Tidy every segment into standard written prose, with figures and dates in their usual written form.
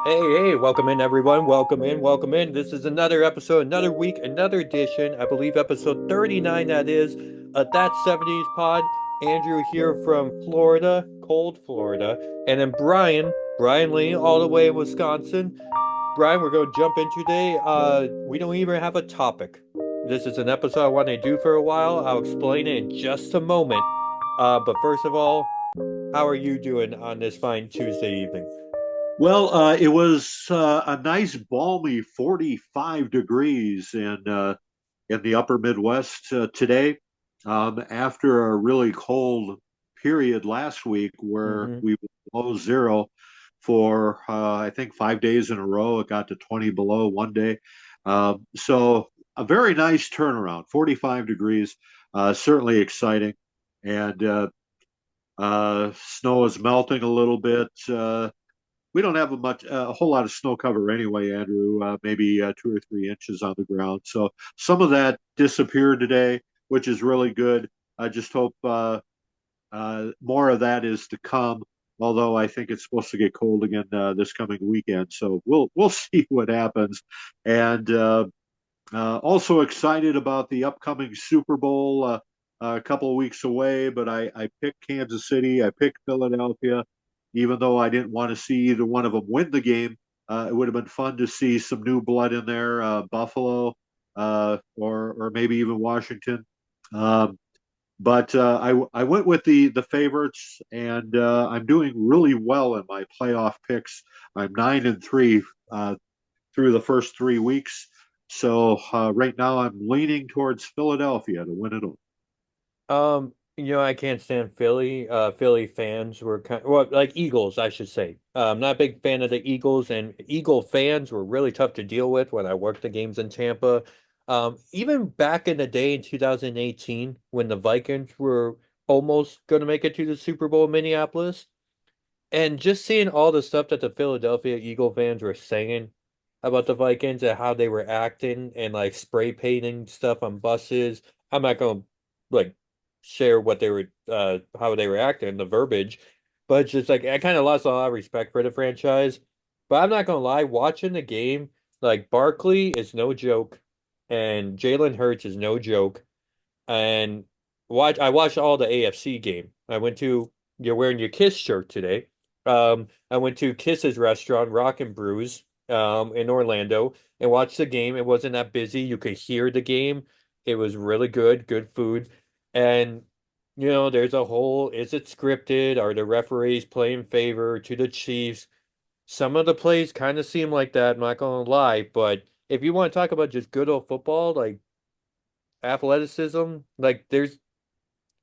Hey, welcome in everyone. Welcome in, welcome in. This is another episode, another week, another edition. I believe episode 39 that is. That 70s pod. Andrew here from Florida, cold Florida. And then Bryan Lee, all the way in Wisconsin. Bryan, we're going to jump in today. We don't even have a topic. This is an episode I want to do for a while. I'll explain it in just a moment. But first of all, how are you doing on this fine Tuesday evening? It was a nice balmy 45 degrees in the upper Midwest today, after a really cold period last week where Mm-hmm. we were below zero for I think 5 days in a row. It got to 20 below one day. So a very nice turnaround, 45 degrees, certainly exciting. And Snow is melting a little bit. We don't have a whole lot of snow cover anyway, Andrew. Maybe 2 or 3 inches on the ground. So some of that disappeared today, which is really good. I just hope more of that is to come. Although I think it's supposed to get cold again this coming weekend, so we'll see what happens. And Also excited about the upcoming Super Bowl. A couple of weeks away, but I picked Kansas City. I picked Philadelphia, even though I didn't want to see either one of them win the game. It would have been fun to see some new blood in there, Buffalo, or maybe even Washington. Um, but I went with the favorites, and I'm doing really well in my playoff picks. I'm 9-3 through the first 3 weeks. So right now I'm leaning towards Philadelphia to win it all. I can't stand Philly. Philly fans were well, like Eagles, I should say. I'm not a big fan of the Eagles, and Eagle fans were really tough to deal with when I worked the games in Tampa. Even back in the day in 2018, when the Vikings were almost going to make it to the Super Bowl in Minneapolis, and just seeing all the stuff that the Philadelphia Eagle fans were saying about the Vikings and how they were acting and like spray painting stuff on buses. I'm not gonna like share what they were how they were acting, the verbiage, but it's just like I kind of lost a lot of respect for the franchise. But I'm not gonna lie, watching the game, like Barkley is no joke, and Jalen Hurts is no joke. And I watched all the AFC game. You're wearing your Kiss shirt today. I went to Kiss's restaurant, Rock and Brews, in Orlando and watched the game. It wasn't that busy. You could hear the game. It was really good, good food. And there's a whole, is it scripted? Are the referees playing favor to the Chiefs? Some of the plays kind of seem like that, I'm not gonna lie, but if you want to talk about just good old football, like athleticism, like there's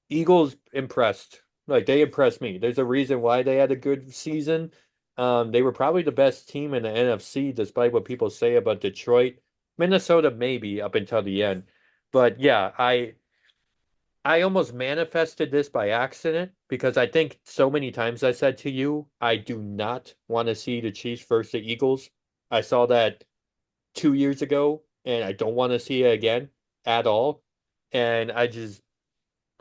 Eagles impressed. Like they impressed me. There's a reason why they had a good season. They were probably the best team in the NFC, despite what people say about Detroit. Minnesota maybe up until the end. But yeah, I almost manifested this by accident because I think so many times I said to you, I do not want to see the Chiefs versus the Eagles. I saw that 2 years ago, and I don't want to see it again at all. And I just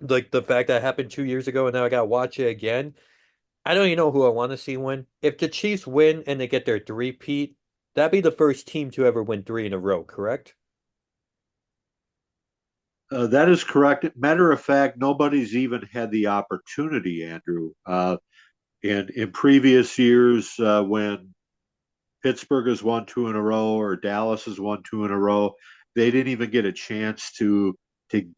like the fact that happened 2 years ago and now I gotta watch it again. I don't even know who I want to see win. If the Chiefs win and they get their three-peat, that'd be the first team to ever win three in a row, correct? That is correct. Matter of fact, nobody's even had the opportunity, Andrew. In previous years, when Pittsburgh has won two in a row or Dallas has won two in a row, they didn't even get a chance to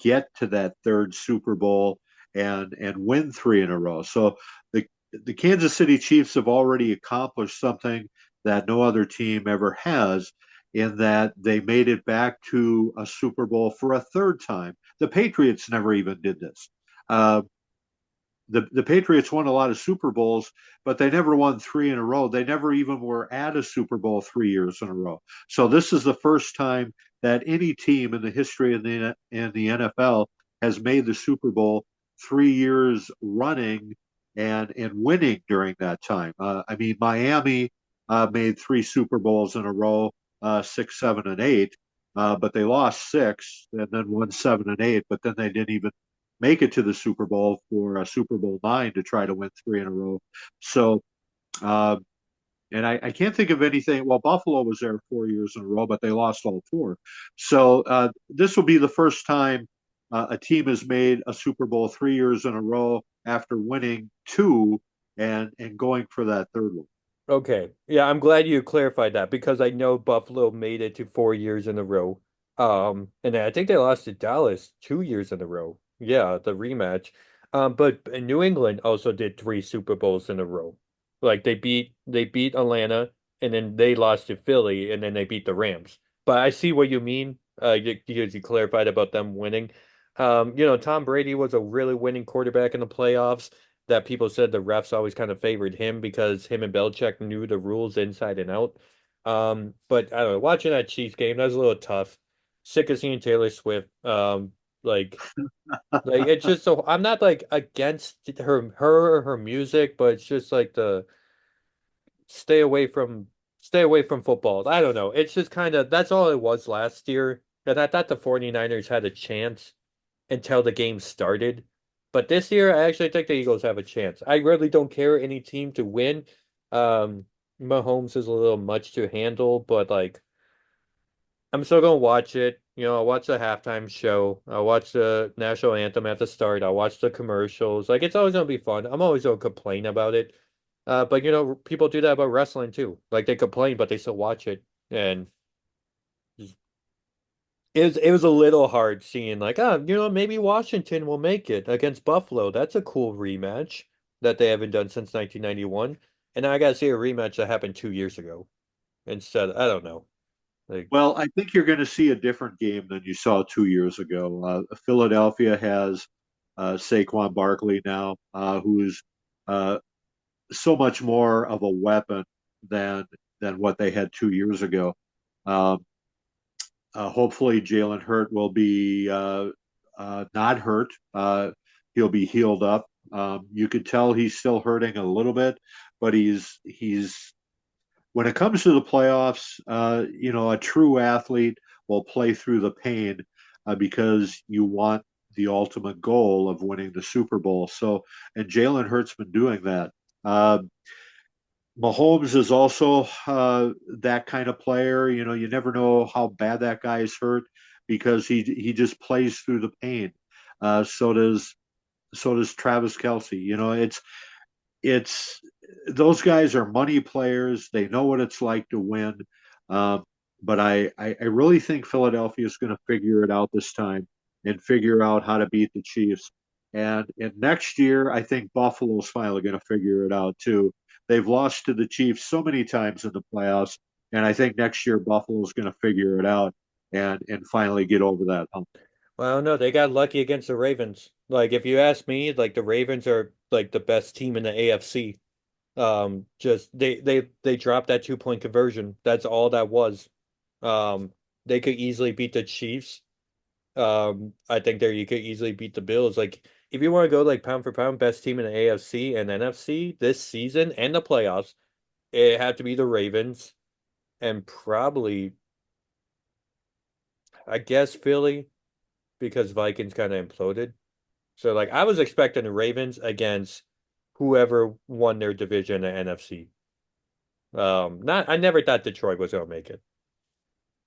get to that third Super Bowl and win three in a row. So the the Kansas City Chiefs have already accomplished something that no other team ever has, in that they made it back to a Super Bowl for a third time. The Patriots never even did this. Uh, the Patriots won a lot of Super Bowls, but they never won three in a row. They never even were at a Super Bowl 3 years in a row. So this is the first time that any team in the history of the NFL has made the Super Bowl 3 years running and winning during that time. I mean, Miami made three Super Bowls in a row, 6, 7, and 8. But they lost six and then won 7 and 8. But then they didn't even make it to the Super Bowl for Super Bowl 9 to try to win three in a row. So, uh, And I can't think of anything. Well, Buffalo was there 4 years in a row, but they lost all four. So this will be the first time a team has made a Super Bowl 3 years in a row after winning two and going for that third one. Okay. Yeah, I'm glad you clarified that because I know Buffalo made it to 4 years in a row. And I think they lost to Dallas 2 years in a row. Yeah, the rematch. But New England also did three Super Bowls in a row. Like they beat Atlanta and then they lost to Philly and then they beat the Rams. But I see what you mean. You clarified about them winning. Tom Brady was a really winning quarterback in the playoffs that people said the refs always kind of favored him because him and Belichick knew the rules inside and out. But I don't know, watching that Chiefs game, that was a little tough. Sick of seeing Taylor Swift. Like it's just so I'm not like against her or her music, but it's just like the stay away from stay away from football. I don't know. It's just kind of that's all it was last year. And I thought the 49ers had a chance until the game started. But this year, I actually think the Eagles have a chance. I really don't care any team to win. Um, Mahomes is a little much to handle, but like I'm still gonna watch it. I'll watch the halftime show. I'll watch the national anthem at the start. I'll watch the commercials. Like it's always gonna be fun. I'm always gonna complain about it. But people do that about wrestling too. Like they complain, but they still watch it. And it was a little hard seeing like, maybe Washington will make it against Buffalo. That's a cool rematch that they haven't done since 1991. And now I gotta see a rematch that happened 2 years ago instead. I don't know. Like, Well, I think you're going to see a different game than you saw 2 years ago. Philadelphia has Saquon Barkley now, who's uh, so much more of a weapon than than what they had 2 years ago. Um, Hopefully, Jalen Hurt will be not hurt. He'll be healed up. You could tell he's still hurting a little bit, but he's when it comes to the playoffs, a true athlete will play through the pain because you want the ultimate goal of winning the Super Bowl. So, and Jalen Hurts been doing that. Mahomes is also that kind of player. You never know how bad that guy is hurt because he just plays through the pain. So does Travis Kelsey. It's those guys are money players. They know what it's like to win. Um, but I really think Philadelphia is going to figure it out this time and figure out how to beat the Chiefs. And next year, I think Buffalo's finally going to figure it out too. They've lost to the Chiefs so many times in the playoffs, and I think next year Buffalo's going to figure it out and finally get over that hump. well, no, they got lucky against the Ravens. Like, if you ask me, like the Ravens are like the best team in the AFC. Just they dropped that 2 point conversion. That's all that was. Um, they could easily beat the Chiefs. I think there you could easily beat the Bills. Like if you want to go like pound for pound, best team in the AFC and NFC this season and the playoffs, it had to be the Ravens and probably I guess Philly because Vikings kind of imploded. So like I was expecting the Ravens against whoever won their division in the NFC. Not I never thought Detroit was gonna make it,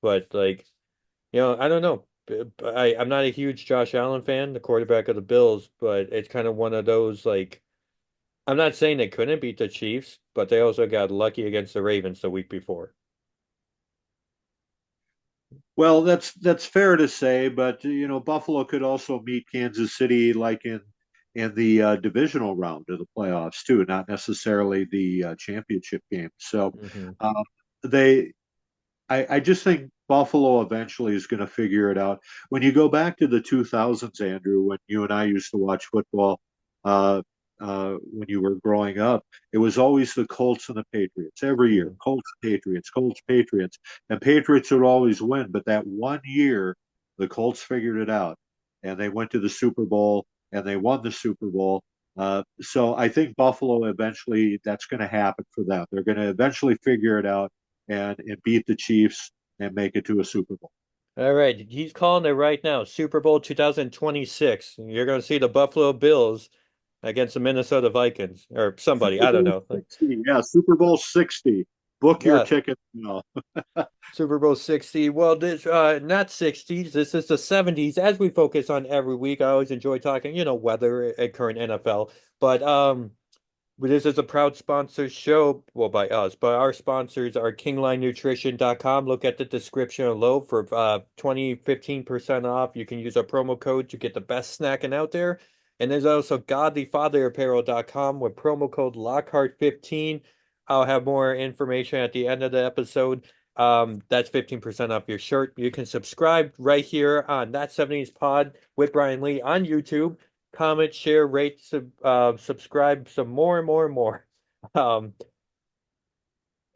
but like I don't know. I'm not a huge Josh Allen fan, the quarterback of the Bills, but it's kind of one of those like I'm not saying they couldn't beat the Chiefs, but they also got lucky against the Ravens the week before. Well, that's fair to say, but Buffalo could also meet Kansas City like in the divisional round of the playoffs too, not necessarily the championship game. So Hmm. uh, they, I just think Buffalo eventually is going to figure it out. When you go back to the 2000s, Andrew, when you and I used to watch football, uh, when you were growing up, it was always the Colts and the Patriots every year. Hmm. Colts, Patriots, Colts, Patriots, and Patriots would always win. But that one year, the Colts figured it out, and they went to the Super Bowl and they won the Super Bowl. So I think Buffalo eventually that's going to happen for them. They're going to eventually figure it out and beat the Chiefs and make it to a Super Bowl. All right, he's calling it right now. Super Bowl 2026. You're going to see the Buffalo Bills against the Minnesota Vikings or somebody. Super I don't Bowl know. Like, 60. Yeah, Super Bowl 60. Book your Yeah, ticket now. Super Bowl 60. Well, this not 60s. This is the 70s. As we focus on every week, I always enjoy talking, weather at current NFL. But this is a proud sponsor show, well, by us, but our sponsors are kinglinenutrition.com. Look at the description below for 15% off. You can use our promo code to get the best snacking out there. And there's also godlyfatherapparel.com with promo code Lockhart15. I'll have more information at the end of the episode. That's 15% off your shirt. You can subscribe right here on That 70s Pod with Bryan Lee on YouTube. Comment, share, rate, subscribe some more and more and more. Um,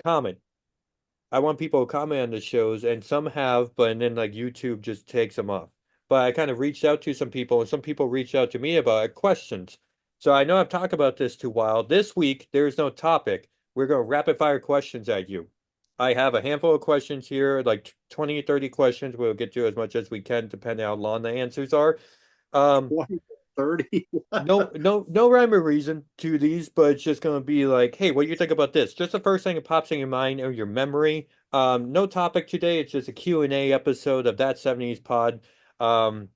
comment. I want people to comment on the shows, and some have, but and then like YouTube just takes them off. But I kind of reached out to some people, and some people reached out to me about questions. So I know I've talked about this too while. This week, there's no topic. We're going to rapid fire questions at you. I have a handful of questions here, like 20, 30 questions. We'll get to as much as we can, depending on how long the answers are. Um, 20, 30. no rhyme or reason to these, but it's just gonna be like, hey, what do you think about this? Just the first thing that pops in your mind or your memory. No topic today. It's just a Q&A episode of That 70s Pod. Um,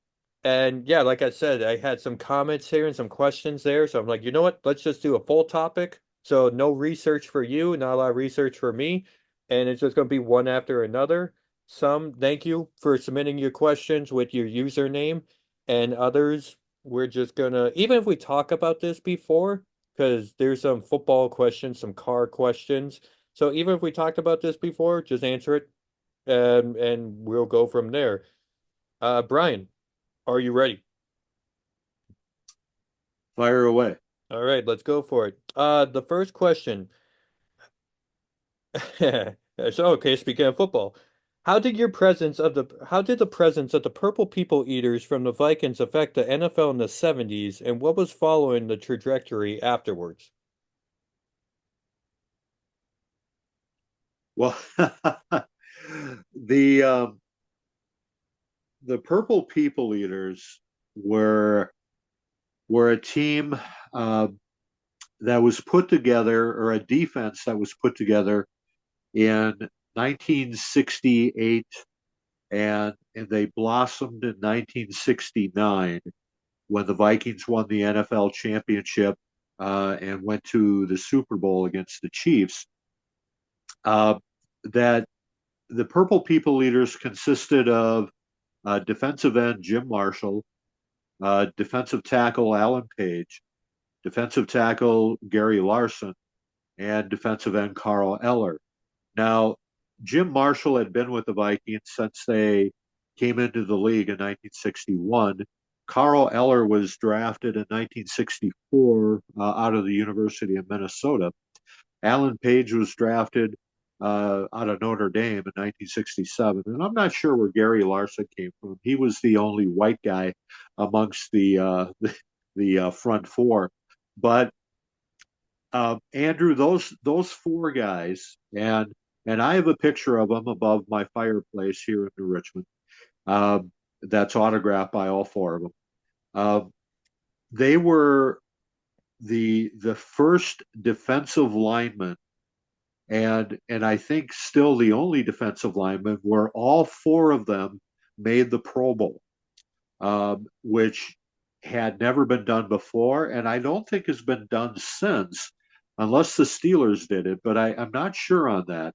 and yeah, like I said, I had some comments here and some questions there. So I'm like, you know what? Let's just do a full topic. So no research for you, not a lot of research for me. And it's just gonna be one after another. Thank you for submitting your questions with your username, and others we're just gonna, even if we talk about this before, because there's some football questions, some car questions. So even if we talked about this before, just answer it, and we'll go from there. Bryan, are you ready? Fire away. All right, let's go for it. The first question. So, okay, speaking of football, how did the presence of the Purple People Eaters from the Vikings affect the NFL in the 70s, and what was following the trajectory afterwards? Well, the um, the Purple People Eaters were were a team uh, that was put together, or a defense that was put together in 1968, and they blossomed in 1969 when the Vikings won the NFL championship and went to the Super Bowl against the Chiefs. Uh, that the Purple People Eaters consisted of defensive end Jim Marshall, defensive tackle Alan Page, defensive tackle Gary Larson, and defensive end Carl Eller. Now, Jim Marshall had been with the Vikings since they came into the league in 1961. Carl Eller was drafted in 1964 out of the University of Minnesota. Alan Page was drafted out of Notre Dame in 1967. And I'm not sure where Gary Larson came from. He was the only white guy amongst the front four. But Andrew, those four guys, and I have a picture of them above my fireplace here in New Richmond. That's autographed by all four of them. Uh, they were the first defensive linemen, and I think still the only defensive linemen, where all four of them made the Pro Bowl, which had never been done before, and I don't think has been done since, unless the Steelers did it, but I'm not sure on that,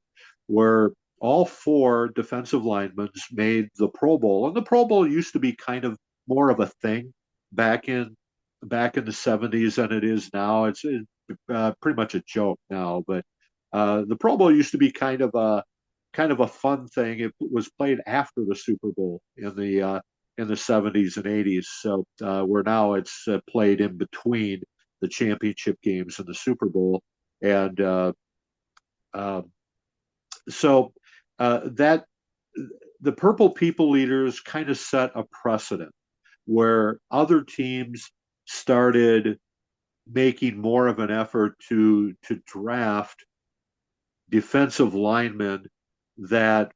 where all four defensive linemen made the Pro Bowl. And the Pro Bowl used to be kind of more of a thing back in the 70s than it is now. It's pretty much a joke now, but the Pro Bowl used to be kind of a fun thing. It was played after the Super Bowl in the 70s and 80s. So where now it's played in between the championship games and the Super Bowl. And uh, so that the Purple People Eaters kind of set a precedent where other teams started making more of an effort to draft defensive linemen that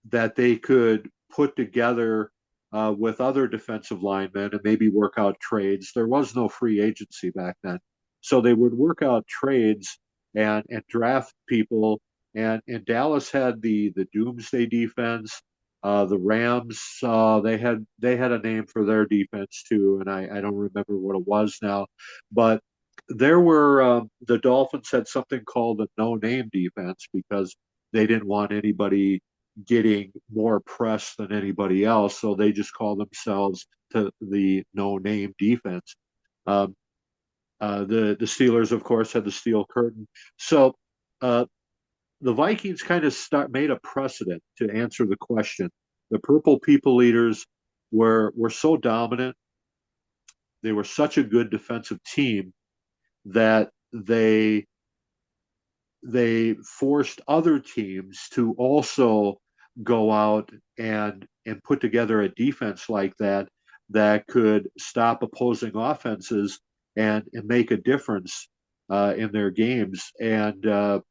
that they could put together with other defensive linemen and maybe work out trades. There was no free agency back then. So they would work out trades and draft people and Dallas had the Doomsday defense. The Rams, they had a name for their defense too, and I don't remember what it was now, but there were the Dolphins had something called the no name defense because they didn't want anybody getting more press than anybody else, so they just called themselves to the no name defense. Um, the Steelers, of course, had the steel curtain. So uh, the Vikings kind of made a precedent to answer the question. The Purple People Eaters were so dominant. They were such a good defensive team that they forced other teams to also go out and put together a defense like that could stop opposing offenses and make a difference in their games. And the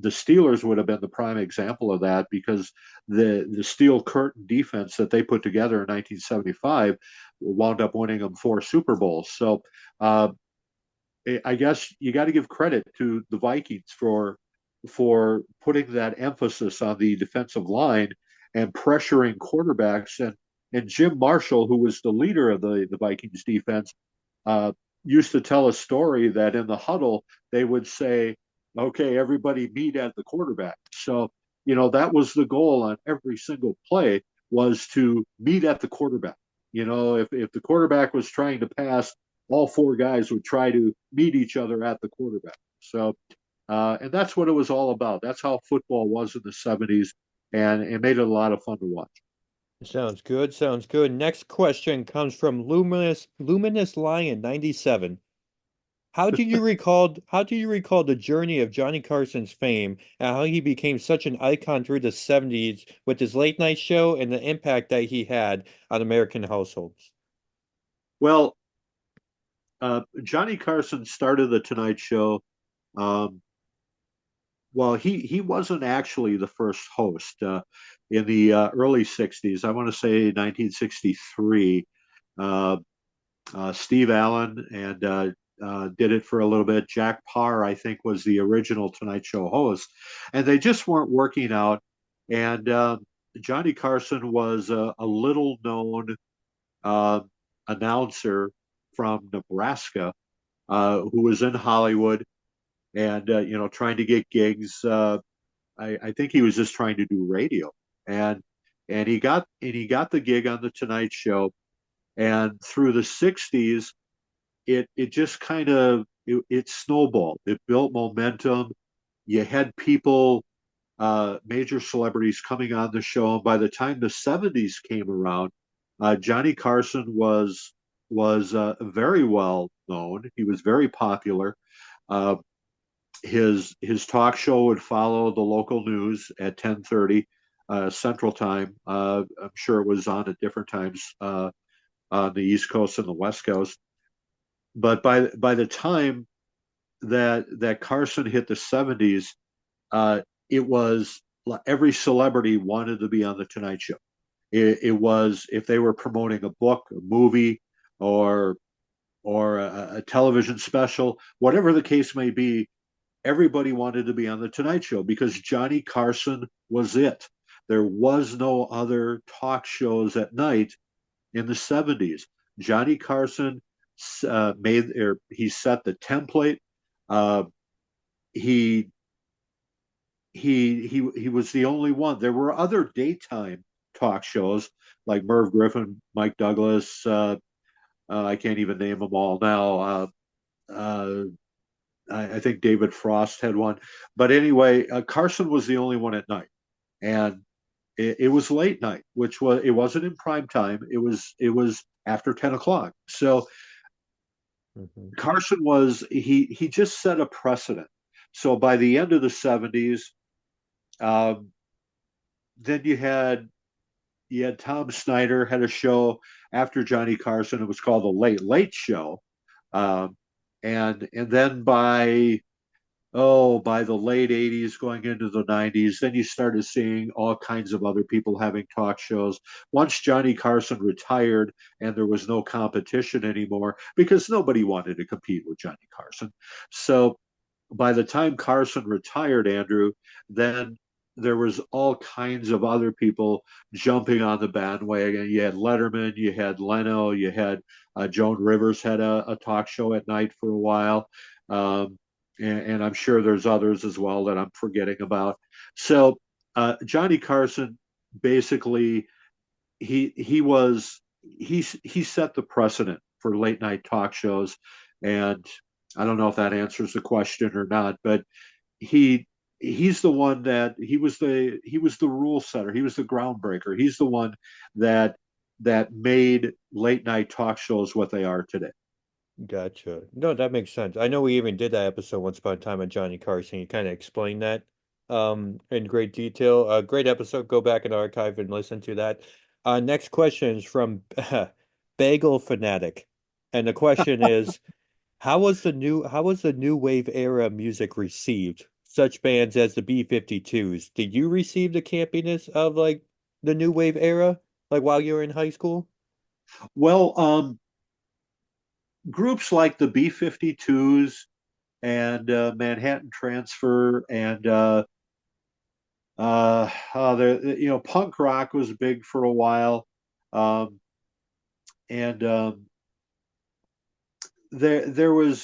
Steelers would have been the prime example of that because the steel curtain defense that they put together in 1975 wound up winning them 4 Super Bowls. So uh, I guess you got to give credit to the Vikings for putting that emphasis on the defensive line and pressuring quarterbacks. And Jim Marshall, who was the leader of the Vikings defense, uh, used to tell a story that in the huddle they would say, "Okay, everybody meet at the quarterback." So that was the goal on every single play was to meet at the quarterback. If the quarterback was trying to pass, all 4 guys would try to meet each other at the quarterback. So, and that's what it was all about. That's how football was in the 70s, and it made it a lot of fun to watch. Sounds good. Sounds good. Next question comes from Luminous Lion 97. How do you recall the journey of Johnny Carson's fame and how he became such an icon through the 70s with his late night show and the impact that he had on American households? Well, Johnny Carson started the Tonight Show. Um, well, he wasn't actually the first host in the early '60s. I want to say 1963. Uh, Steve Allen and did it for a little bit. Jack Parr, I think, was the original Tonight Show host, and they just weren't working out. And Johnny Carson was a little known uh, announcer from Nebraska who was in Hollywood and trying to get gigs. I think he was just trying to do radio, and and he got the gig on the Tonight Show. And through the '60s, it just kind of it snowballed. It built momentum. You had people, major celebrities coming on the show. And by the time the '70s came around, Johnny Carson was very well known. He was very popular. Uh, his talk show would follow the local news at 10:30 Central Time. I'm sure it was on at different times on the East Coast and the West Coast. But by the time that Carson hit the '70s, it was every celebrity wanted to be on the Tonight Show. It was if they were promoting a book, a movie, or a television special, whatever the case may be, everybody wanted to be on the Tonight Show because Johnny Carson was it. There was no other talk shows at night in the '70s. Johnny Carson he set the template. Uh, he he was the only one. There were other daytime talk shows like Merv Griffin, Mike Douglas. I can't even name them all now. Uh, I think David Frost had one, but anyway, Carson was the only one at night, and it was late night, which was it wasn't in prime time. It was after 10 o'clock. So Mhm. Carson he just set a precedent. So by the end of the '70s, um, then you had Tom Snyder had a show after Johnny Carson. It was called the Late Late Show, um, and then by the late '80s, going into the '90s, then you started seeing all kinds of other people having talk shows. Once Johnny Carson retired and there was no competition anymore because nobody wanted to compete with Johnny Carson. So by the time Carson retired, Andrew, then there was all kinds of other people jumping on the bandwagon. You had Letterman, you had Leno, you had Joan Rivers had a talk show at night for a while, and I'm sure there's others as well that I'm forgetting about. So Johnny Carson basically he set the precedent for late night talk shows, and I don't know if that answers the question or not, but he he's the one that he was the rule setter. He was the groundbreaker. He's the one that that made late night talk shows what they are today. Gotcha. No, that makes sense. I know we even did that episode once upon a time on Johnny Carson. You kind of explained that in great detail. Great episode. Go back in the archive and listen to that. Next question is from Bagel Fanatic. And the question is, how was the new wave era music received? Such bands as the B-52s. Did you receive the campiness of like the new wave era, like while you were in high school? Well, groups like the B-52s and Manhattan Transfer and punk rock was big for a while, um, and there was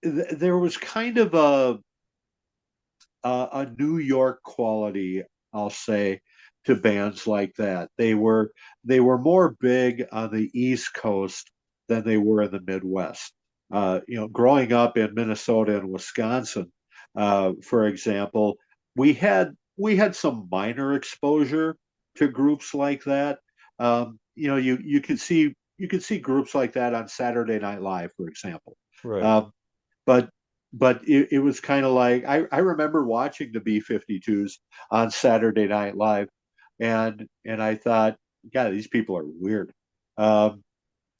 there was kind of a New York quality, I'll say, to bands like that. They were more big on the East Coast than they were in the Midwest. Growing up in Minnesota and Wisconsin, for example, we had some minor exposure to groups like that. You could see groups like that on Saturday Night Live, for example. Right. Um, but it was kind of like I remember watching the B-52s on Saturday Night Live, and I thought, God, these people are weird. Um,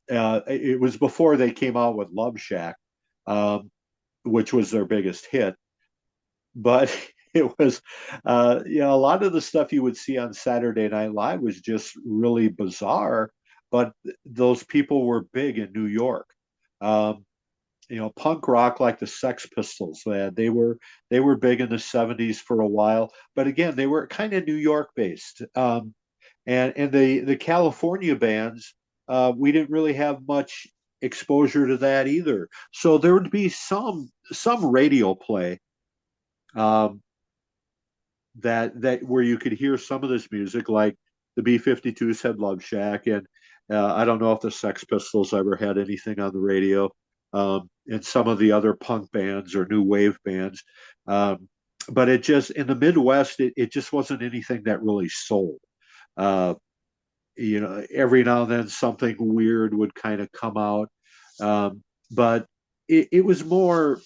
it was before they came out with Love Shack, um, which was their biggest hit, but it was a lot of the stuff you would see on Saturday Night Live was just really bizarre. But those people were big in New York. Um, punk rock like the Sex Pistols. They were big in the '70s for a while, but again, they were kind of New York based. And the California bands, we didn't really have much exposure to that either. So there would be some radio play um, that where you could hear some of this music, like the B-52s had Love Shack, and I don't know if the Sex Pistols ever had anything on the radio, and some of the other punk bands or new wave bands. Um, but it just in the Midwest, it just wasn't anything that really sold. Uh, every now and then something weird would kind of come out, um, but it was more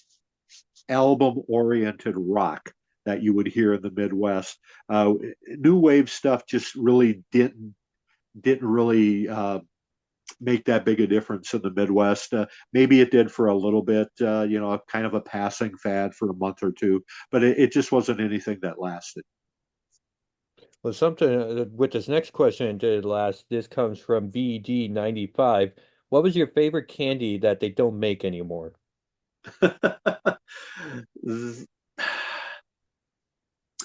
album oriented rock that you would hear in the Midwest. New wave stuff just really didn't really make that big a difference in the Midwest. Maybe it did for a little bit, kind of a passing fad for a month or two, but it just wasn't anything that lasted. Well, something with this next question and did last, this comes from BD95. What was your favorite candy that they don't make anymore?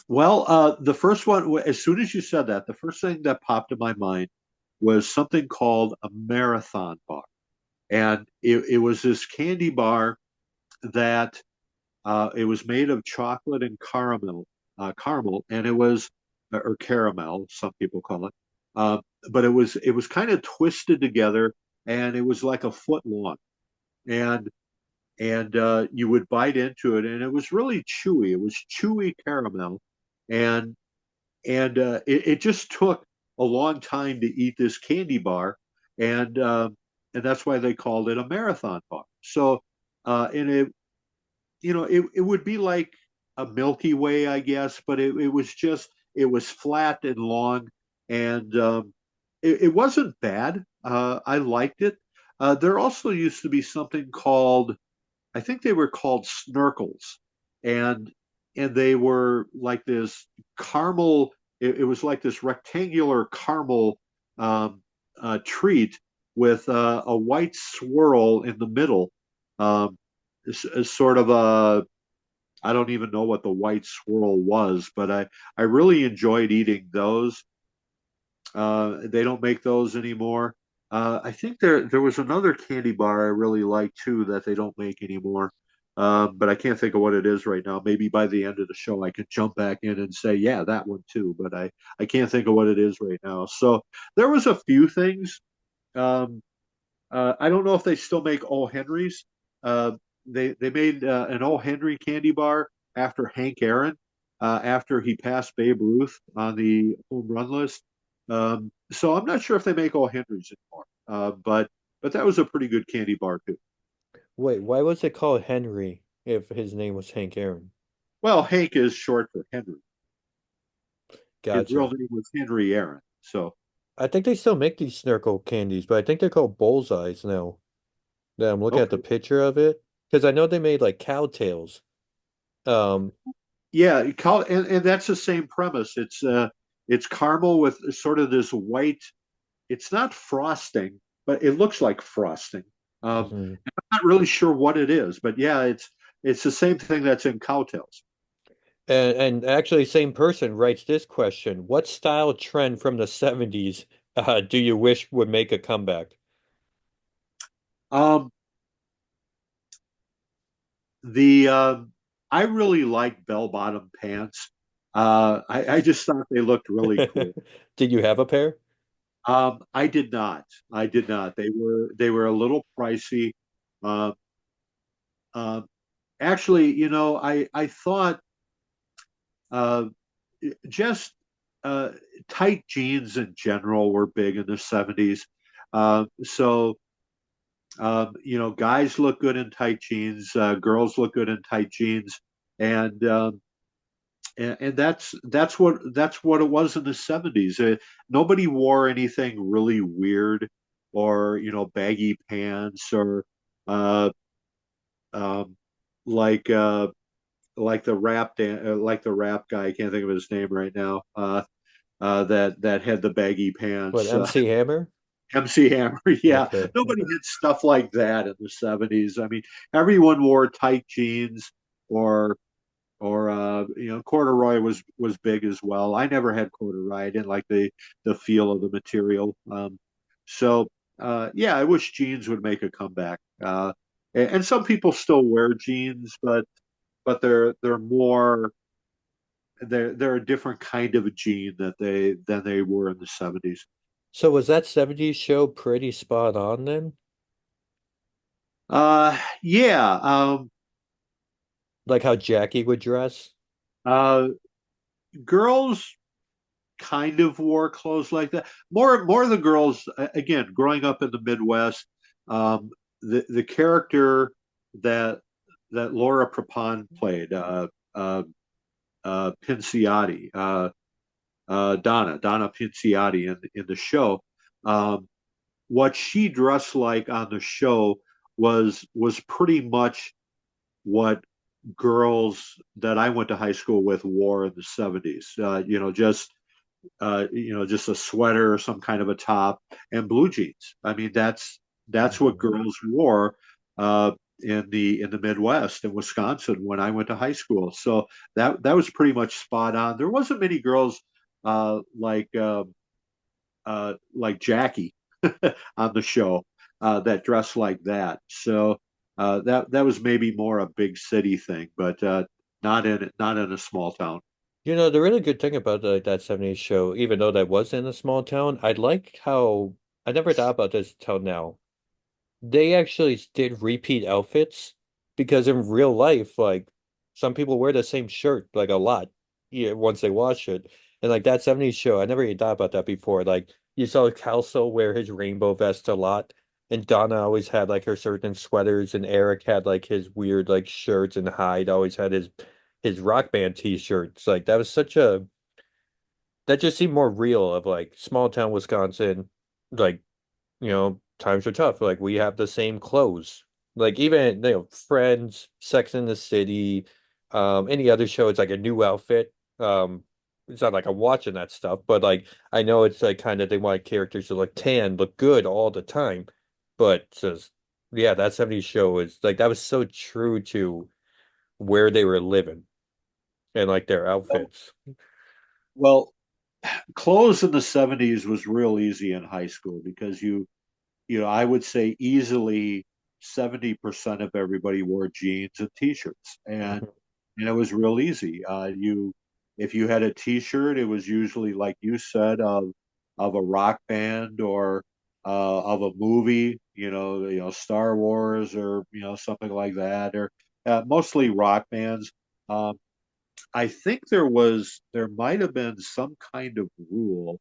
Well, the first one, as soon as you said that, the first thing that popped in my mind was something called a marathon bar. And it was this candy bar that it was made of chocolate and caramel, and it was or caramel, some people call it, uh, but it was kind of twisted together, and it was like a foot long, and you would bite into it, and it was really chewy. It was chewy caramel, and it just took a long time to eat this candy bar, and and that's why they called it a marathon bar. So, and it would be like a Milky Way, I guess, but it was just it was flat and long, and it wasn't bad. I liked it. There also used to be something called I think they were called Snurkles, and they were like this caramel. It was like this rectangular caramel treat with a white swirl in the middle. Um, is sort of a, I don't even know what the white swirl was, but I really enjoyed eating those. They don't make those anymore. I think there was another candy bar I really liked too that they don't make anymore. But I can't think of what it is right now. Maybe by the end of the show I could jump back in and say, yeah, that one too. But I can't think of what it is right now. So there was a few things. Um, I don't know if they still make O. Henry's. Uh, they made an O. Henry candy bar after Hank Aaron, after he passed Babe Ruth on the home run list. So I'm not sure if they make O. Henry's anymore. But that was a pretty good candy bar too. Wait, why was it called Henry if his name was Hank Aaron? Well, Hank is short for Henry. His real Gotcha. name was Henry Aaron. So I think they still make these Snurkle candies, but I think they're called Bullseyes now. That I'm looking at the okay, picture of it because I know they made like cow tails. Um, yeah, and that's the same premise. It's caramel with sort of this white. It's not frosting, but it looks like frosting. mhm. I'm not really sure what it is, but yeah, it's the same thing that's in cowtails. And actually, same person writes this question: what style trend from the 70s do you wish would make a comeback? Um, the I really like bell-bottom pants. I just thought they looked really cool. Did you have a pair? I did not. I did not. They were a little pricey. Uh, uh, Actually, I thought uh, just uh, tight jeans in general were big in the 70s. Guys look good in tight jeans, girls look good in tight jeans, and and that's what it was in the 70s. Nobody wore anything really weird or baggy pants or uh, um, like uh, like the rap guy. I can't think of his name right now. That had the baggy What, pants. MC Hammer? MC Hammer, yeah. Okay. Nobody had stuff like that in the 70s. I mean, everyone wore tight jeans or corduroy was big as well. I never had corduroy. I didn't like the feel of the material. Yeah, I wish jeans would make a comeback. And some people still wear jeans, but they're more they're a different kind of a jean that they were in the 70s. So was that 70s show pretty spot on then? Yeah. Like how Jackie would dress? Uh, Girls kind of wore clothes like that. More of the girls, again, growing up in the Midwest, the character that Laura Prepon played, Pinciotti, Donna Pinciotti in the show. Um, what she dressed like on the show was pretty much what girls that I went to high school with wore in the 70s. Just a sweater or some kind of a top and blue jeans. I mean, that's what Mhm. girls wore in the Midwest in Wisconsin when I went to high school. So that was pretty much spot on. There wasn't many girls uh, like uh, like Jackie on the show that dressed like that. So that was maybe more a big city thing, but not in a small town. The really good thing about that 70s show, even though that was in a small town, I like how I never thought about this till now. They actually did repeat outfits because in real life, like some people wear the same shirt like a lot, yeah, once they wash it. And like that 70s show, I never even thought about that before. Like you saw Kelso wear his rainbow vest a lot, and Donna always had like her certain sweaters, and Eric had like his weird like shirts, and Hyde always had his rock band t-shirts. Like that was such a that just seemed more real of like small town Wisconsin, like times are tough. Like we have the same clothes. Like even, Friends, Sex in the City, any other show, it's like a new outfit. It's not like I'm watching that stuff, but like I know it's like kind of they want characters to look tan, look good all the time. But just Yeah, that 70s show was like that was so true to where they were living and like their Well, outfits. well, clothes in the 70s was real easy in high school because I would say easily 70% of everybody wore jeans and t-shirts, and it was real easy. If you had a t-shirt, it was usually like you said of a rock band or of a movie, Star Wars or something like that, or mostly rock bands. Um, I think there might have been some kind of rule.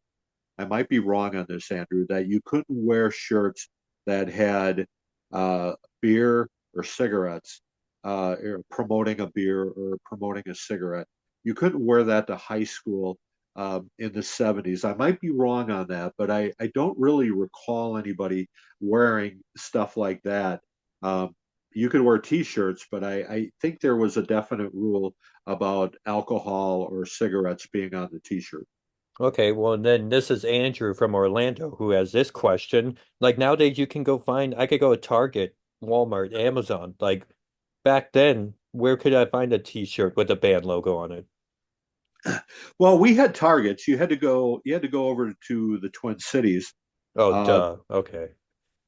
I might be wrong on this, Andrew, that you couldn't wear shirts that had uh, beer or cigarettes, or promoting a beer or promoting a cigarette. You couldn't wear that to high school in the 70s. I might be wrong on that, but I don't really recall anybody wearing stuff like that. Um, you could wear t-shirts, but I think there was a definite rule about alcohol or cigarettes being on the t-shirt. Okay, well then this is Andrew from Orlando who has this question. Like nowadays you can go find I could go to Target, Walmart, Amazon. Like back then, where could I find a t-shirt with a band logo on it? Well, we had targets. You had to go over to the Twin Cities Oh, uh, duh. Okay.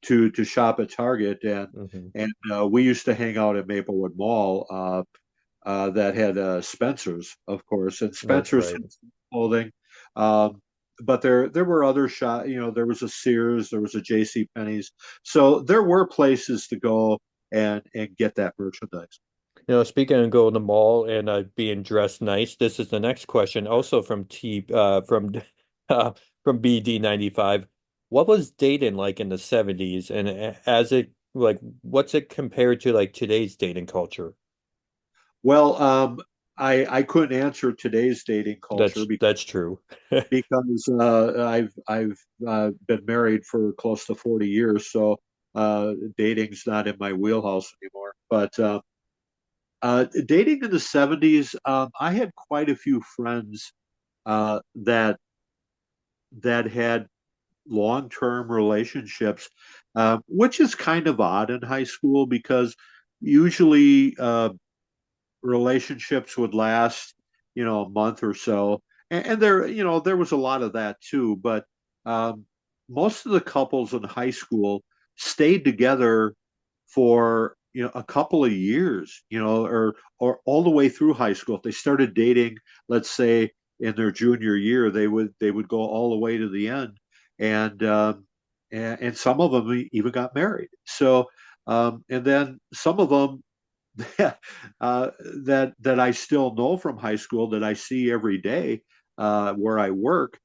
to shop at Target, Hmm. and we used to hang out at Maplewood Mall that had Spencer's, of course, and That's Spencer's right. had some clothing. Um, but there were other shop. There was a Sears, there was a J.C. Penney's, so there were places to go and get that merchandise. Speaking of going to the mall and being dressed nice, this is the next question, also from uh, from BD95. What was dating like in the 70s, and as it like what's it compared to like today's dating culture? Well, I couldn't answer today's dating culture That's true. because I've been married for close to 40 years, so dating's not in my wheelhouse anymore. But dating in the 70s, I had quite a few friends that had long-term relationships, which is kind of odd in high school because usually relationships would last, a month or so. And there was a lot of that too. But um, most of the couples in high school stayed together for, a couple of years, or all the way through high school. If they started dating, let's say in their junior year, they would go all the way to the end. And and some of them even got married. So and then some of them uh, that I still know from high school that I see every day where I work.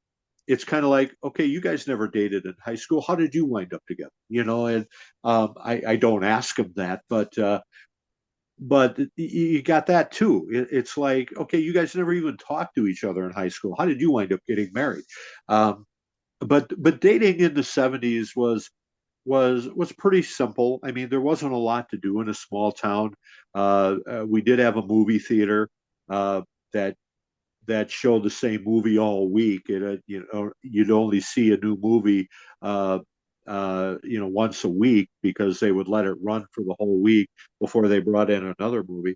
It's kind of like, okay, you guys never dated in high school. How did you wind up together? And I don't ask them that, but you got that too. It's like, okay, you guys never even talked to each other in high school. How did you wind up getting married? Um, but dating in the 70s was pretty simple. I mean, there wasn't a lot to do in a small town. We did have a movie theater uh, that that showed the same movie all week. You'd only see a new movie, once a week because they would let it run for the whole week before they brought in another movie.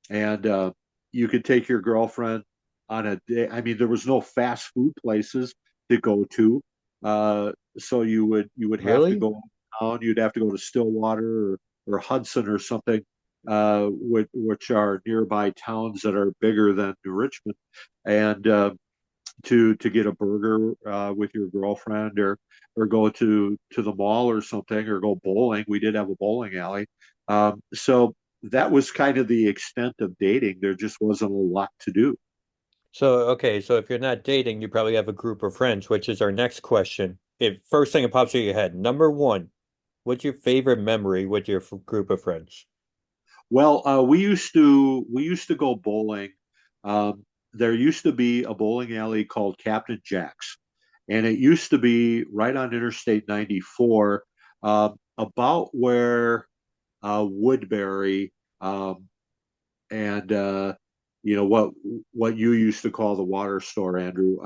And you could take your girlfriend on a day. I mean, there was no fast food places to go to, so you would have to Really? go down. You'd have to go to Stillwater or Hudson or something, which are nearby towns that are bigger than New Richmond, and to get a burger with your girlfriend or go to the mall or something or go bowling. We did have a bowling alley. So that was kind of the extent of dating. There just wasn't a lot to do. So, okay, so if you're not dating, you probably have a group of friends, which is our next question. If first thing that pops into your head, number one, what's your favorite memory with your group of friends? Well, we used to go bowling. There used to be a bowling alley called Captain Jack's, and it used to be right on Interstate 94, about where Woodbury and what you used to call the water store, Andrew,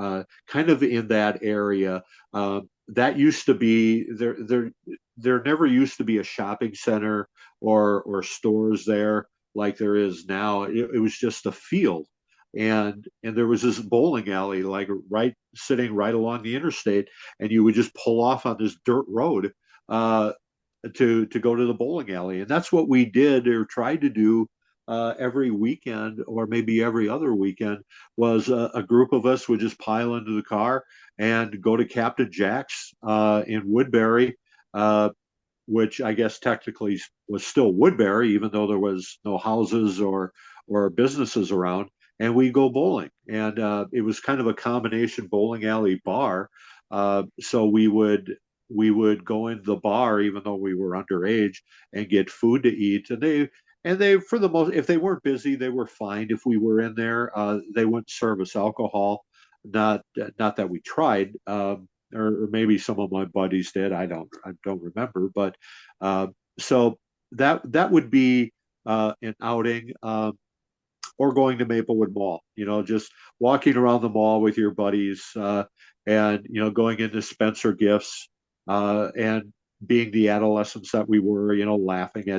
kind of in that area. That used to be there. there never used to be a shopping center or stores there like there is now. It was just a field, and there was this bowling alley like right sitting right along the interstate, and you would just pull off on this dirt road uh, to go to the bowling alley, and that's what we did or tried to do every weekend or maybe every other weekend. Was a group of us would just pile into the car and go to Captain Jack's in Woodbury, uh, which I guess technically was still Woodbury, even though there was no houses or businesses around. And we go bowling, and it was kind of a combination bowling alley bar. So we would go into the bar even though we were underage and get food to eat. And they for the most, if they weren't busy, they were fine. If we were in there, they wouldn't serve us alcohol. Not that we tried. Or maybe some of my buddies did. I don't remember, but uh, so that would be an outing, or going to Maplewood Mall. Just walking around the mall with your buddies, and going into Spencer Gifts, and being the adolescents that we were, laughing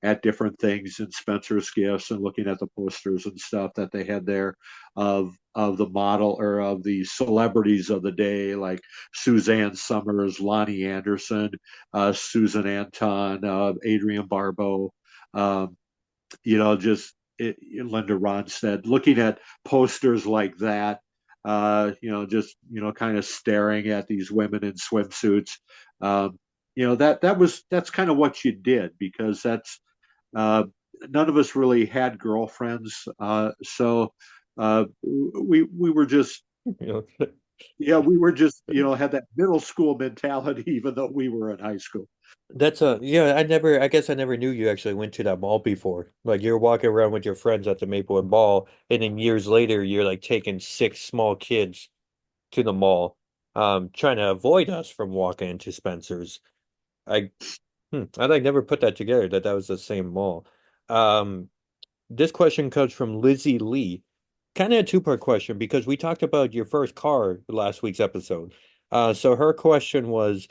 at different things in Spencer's Gifts and looking at the posters and stuff that they had there of the model or of the celebrities of the day, like Suzanne Summers, Lonnie Anderson, Susan Anton, Adrienne Barbeau, um, just Linda Ronstadt, looking at posters like that, just kind of staring at these women in swimsuits. Um, that's kind of what you did, because that's uh, none of us really had girlfriends, so we were just, You yeah, we were just, had that middle school mentality even though we were in high school. That's yeah, I guess I never knew you actually went to that mall before. Like you're walking around with your friends at the Maplewood Mall, and then years later you're like taking six small kids to the mall, trying to avoid us from walking into Spencer's. I I like never put that together that that was the same mall. Um, this question comes from Lizzie Lee. Kind of a two-part question because we talked about your first car last week's episode. So her question was,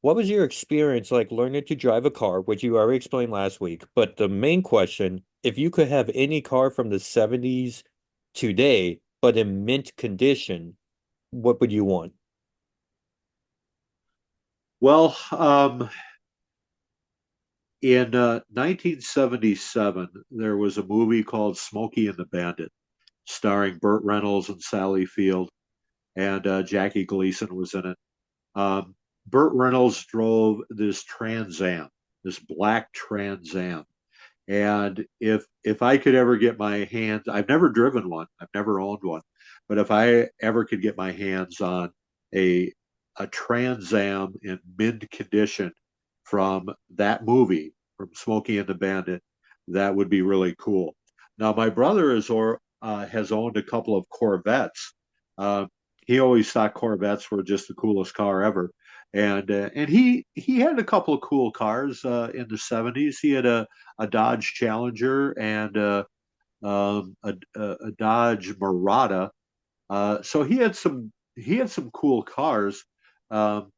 what was your experience like learning to drive a car, which you already explained last week? But the main question, if you could have any car from the 70s today, but in mint condition, what would you want? Well, in 1977, there was a movie called Smokey and the Bandit, starring Burt Reynolds and Sally Field, and Jackie Gleason was in it. Um, Burt Reynolds drove this Trans Am, this black Trans Am, and if I could ever get my hands, I've never driven one, I've never owned one, but if I ever could get my hands on a a Trans Am in mint condition from that movie, from Smokey and the Bandit, that would be really cool. Now my brother has owned a couple of Corvettes. Uh, he always thought Corvettes were just the coolest car ever, and he had a couple of cool cars in the '70s. He had a Dodge Challenger and a Dodge Murata. So he had some cool cars. Um,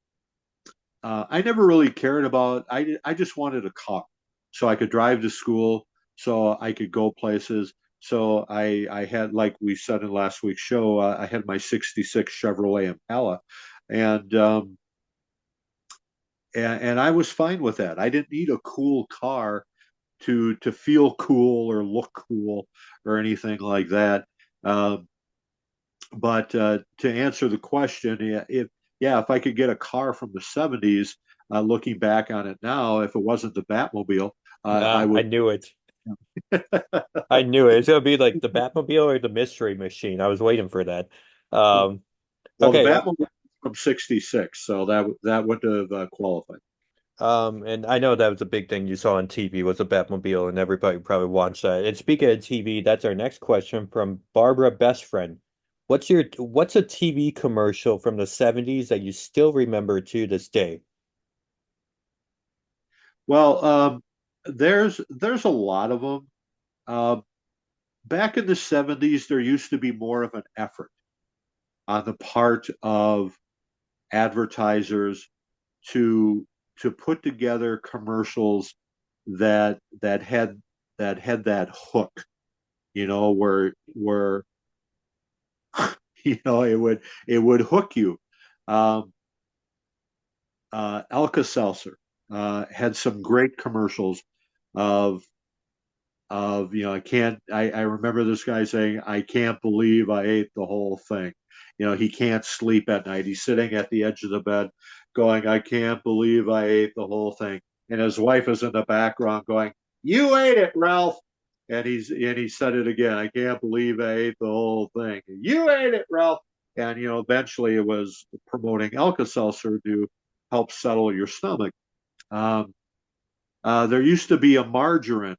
I never really cared about. I just wanted a car, so I could drive to school, so I could go places. So I had, like we said in last week's show, I had my '66 Chevrolet Impala, and and I was fine with that. I didn't need a cool car to feel cool or look cool or anything like that. Um, but to answer the question, if I could get a car from the '70s, looking back on it now, if it wasn't the Batmobile, I Ah, I would. knew it. I knew it. It's gonna be like the Batmobile or the Mystery Machine. I was waiting for that. Um, Well, the okay, Batmobile was from '66, so that would have qualified. and I know that was a big thing you saw on TV was a Batmobile, and everybody probably watched that. And speaking of TV, that's our next question from Barbara Best Friend. What's a TV commercial from the 70s that you still remember to this day? Well, there's a lot of them. Uh, Back in the '70s, there used to be more of an effort on the part of advertisers to to put together commercials that that had that hook, where it would hook you. Um, Alka Seltzer had some great commercials of I remember this guy saying, I can't believe I ate the whole thing. He can't sleep at night. He's sitting at the edge of the bed going, I can't believe I ate the whole thing. And his wife is in the background going, you ate it, Ralph. And he said it again, I can't believe I ate the whole thing. You ate it, Ralph. And eventually it was promoting Alka-Seltzer to help settle your stomach. Um, there used to be a margarine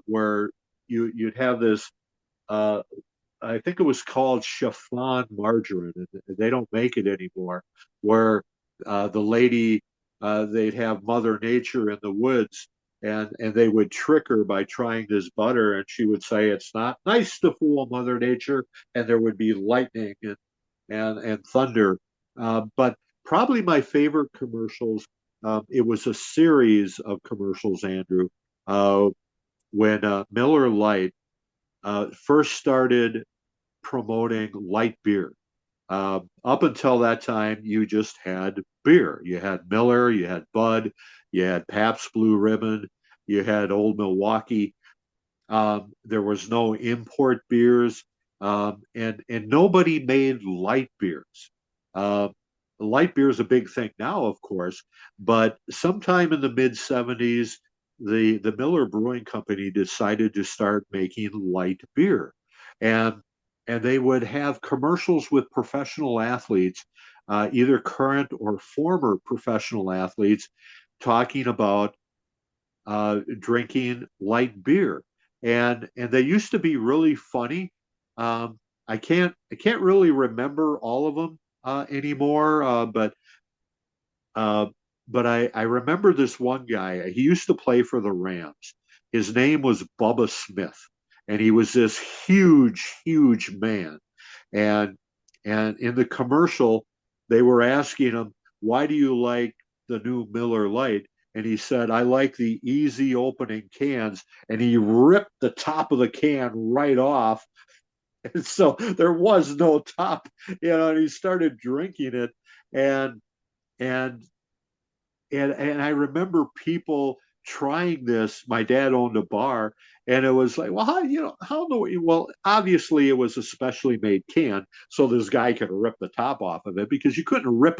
where you'd have this. Uh, I think it was called chiffon margarine, and they don't make it anymore. Where the lady, they'd have Mother Nature in the woods, and they would trick her by trying this butter, and she would say it's not nice to fool Mother Nature, and there would be lightning and thunder. But probably my favorite commercials. It was a series of commercials, Andrew, uh, when Miller Lite first started promoting light beer. Up until that time, you just had beer. You had Miller, you had Bud, you had Pabst Blue Ribbon, you had Old Milwaukee. There was no import beers, and nobody made light beers. Uh, Light beer is a big thing now, of course, but sometime in the mid 70s, the Miller Brewing Company decided to start making light beer, and and they would have commercials with professional athletes, either current or former professional athletes, talking about drinking light beer, and they used to be really funny. I can't really remember all of them anymore, uh, but I remember this one guy. He used to play for the Rams. His name was Bubba Smith, and he was this huge man. And and in the commercial, they were asking him, "Why do you like the new Miller Lite?" And he said, "I like the easy opening cans." And he ripped the top of the can right off, and so there was no top, And he started drinking it, and and and I remember people trying this. My dad owned a bar, and it was like, well, how do we? Well, obviously, it was a specially made can, so this guy could rip the top off of it because you couldn't rip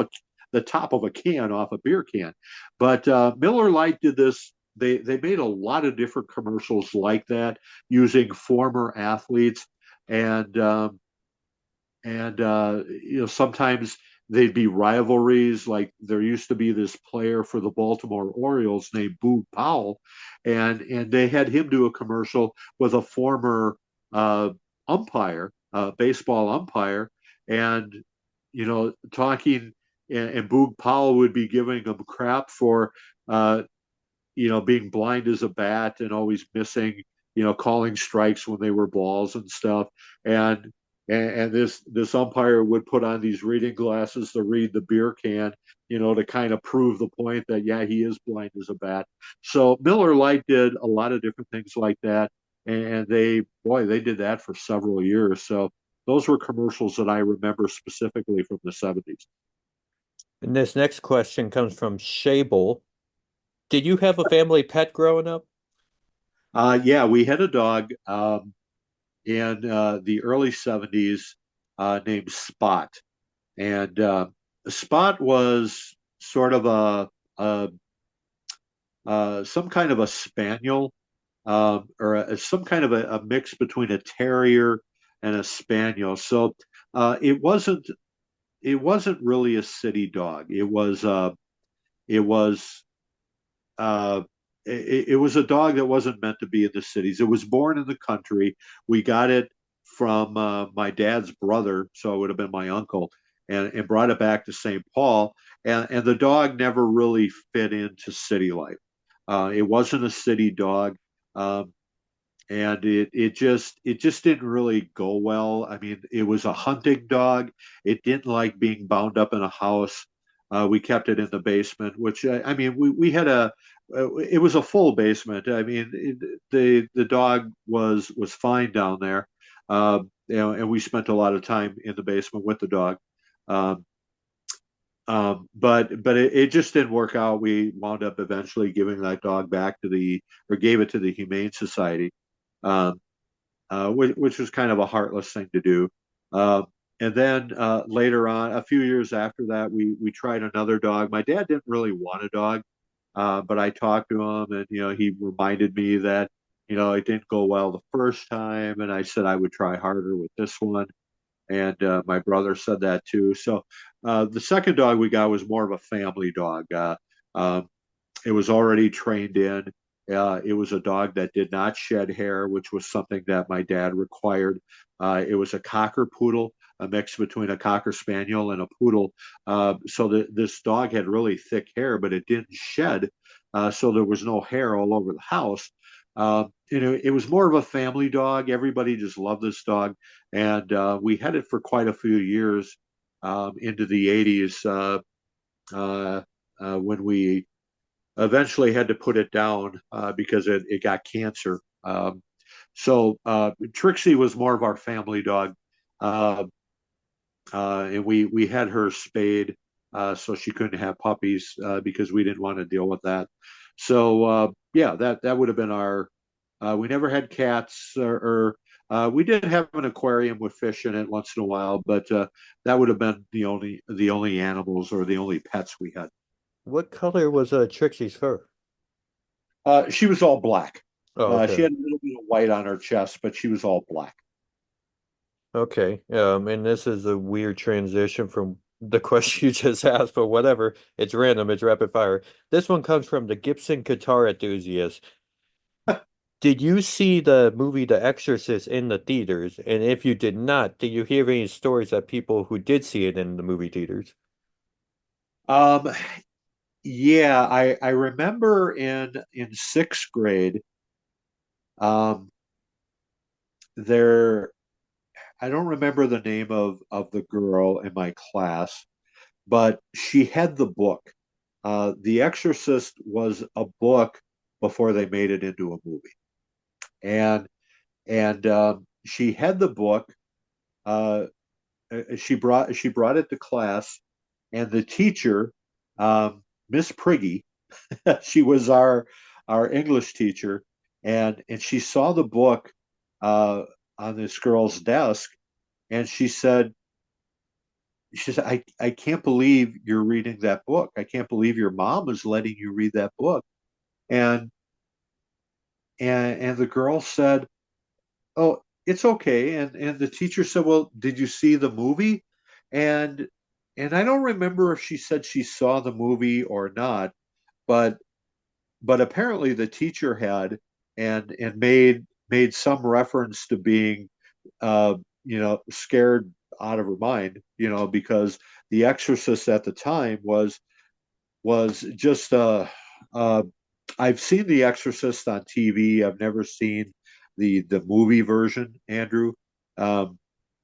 the top of a can off a beer can. But Miller Lite did this. They made a lot of different commercials like that using former athletes, and sometimes they'd be rivalries. Like there used to be this player for the Baltimore Orioles named Boog Powell, and they had him do a commercial with a former uh, umpire, baseball umpire, and talking. And Boog Powell would be giving him crap for uh, being blind as a bat and always missing, calling strikes when they were balls and stuff. And and this umpire would put on these reading glasses to read the beer can, to kind of prove the point that yeah, he is blind as a bat. So Miller Lite did a lot of different things like that, and they did that for several years. So those were commercials that I remember specifically from the 70s. And this next question comes from Shable. Did you have a family pet growing up? Yeah, we had a dog. In the early 70s named Spot. And Spot was sort of some kind of a spaniel, or some kind of a mix between a terrier and a spaniel. So it wasn't really a city dog. It was uh, it was a dog that wasn't meant to be in the cities. It was born in the country. We got it from my dad's brother, so it would have been my uncle, and brought it back to St. Paul. And the dog never really fit into city life. It wasn't a city dog, um, and it just didn't really go well. I mean, it was a hunting dog. It didn't like being bound up in a house. We kept it in the basement, which I mean, we had it was a full basement. I mean, the dog was fine down there, and we spent a lot of time in the basement with the dog. Um, but it just didn't work out. We wound up eventually giving that dog back to or gave it to the Humane Society, um, which was kind of a heartless thing to do. Uh, and then later on, a few years after that, we tried another dog. My dad didn't really want a dog, but I talked to him, and he reminded me that it didn't go well the first time, and I said I would try harder with this one. And my brother said that too. So the second dog we got was more of a family dog. Um, it was already trained in. It was a dog that did not shed hair, which was something that my dad required. It was a cocker poodle, a mix between a cocker spaniel and a poodle. So this dog had really thick hair, but it didn't shed. So there was no hair all over the house. It was more of a family dog. Everybody just loved this dog. And we had it for quite a few years into the 80s uh, when we eventually had to put it down because it got cancer. So Trixie was more of our family dog, uh, and we had her spayed, so she couldn't have puppies because we didn't want to deal with that. So yeah, that would have been our. We never had cats, or we did have an aquarium with fish in it once in a while, but that would have been the only animals or the only pets we had. What color was Trixie's fur? She was all black. Oh, She okay. had a little bit of white on her chest, but she was all black. Okay. And this is a weird transition from the question you just asked, but whatever. It's random, it's rapid fire. This one comes from the Gibson guitar enthusiast. Did you see the movie The Exorcist in the theaters? And if you did not, did you hear any stories of people who did see it in the movie theaters? Um, yeah, I remember in sixth grade, um, there I don't remember the name of the girl in my class, but she had the book. The Exorcist was a book before they made it into a movie, and she had the book. Uh, she brought it to class, and the teacher, Miss Priggy, she was our English teacher, and she saw the book uh, on this girl's desk, and she said, I can't believe you're reading that book. I can't believe your mom is letting you read that book. And and the girl said, "Oh, it's okay." And the teacher said, "Well, did you see the movie?" And and I don't remember if she said she saw the movie or not, but apparently the teacher had, and made some reference to being uh, scared out of her mind, because The Exorcist at the time was just uh I've seen The Exorcist on TV. I've never seen the movie version, Andrew. Um,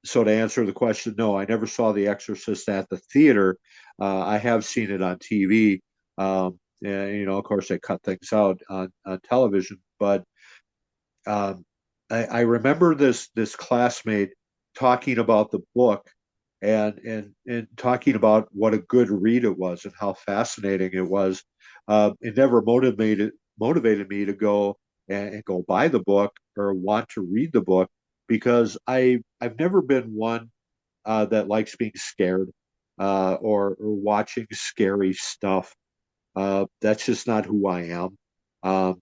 so to answer the question, no, I never saw The Exorcist at the theater. I have seen it on TV. And, of course, they cut things out on television, but um, I remember this classmate talking about the book and talking about what a good read it was and how fascinating it was. It never motivated me to go and go buy the book or want to read the book because I've never been one that likes being scared or watching scary stuff. That's just not who I am. Um,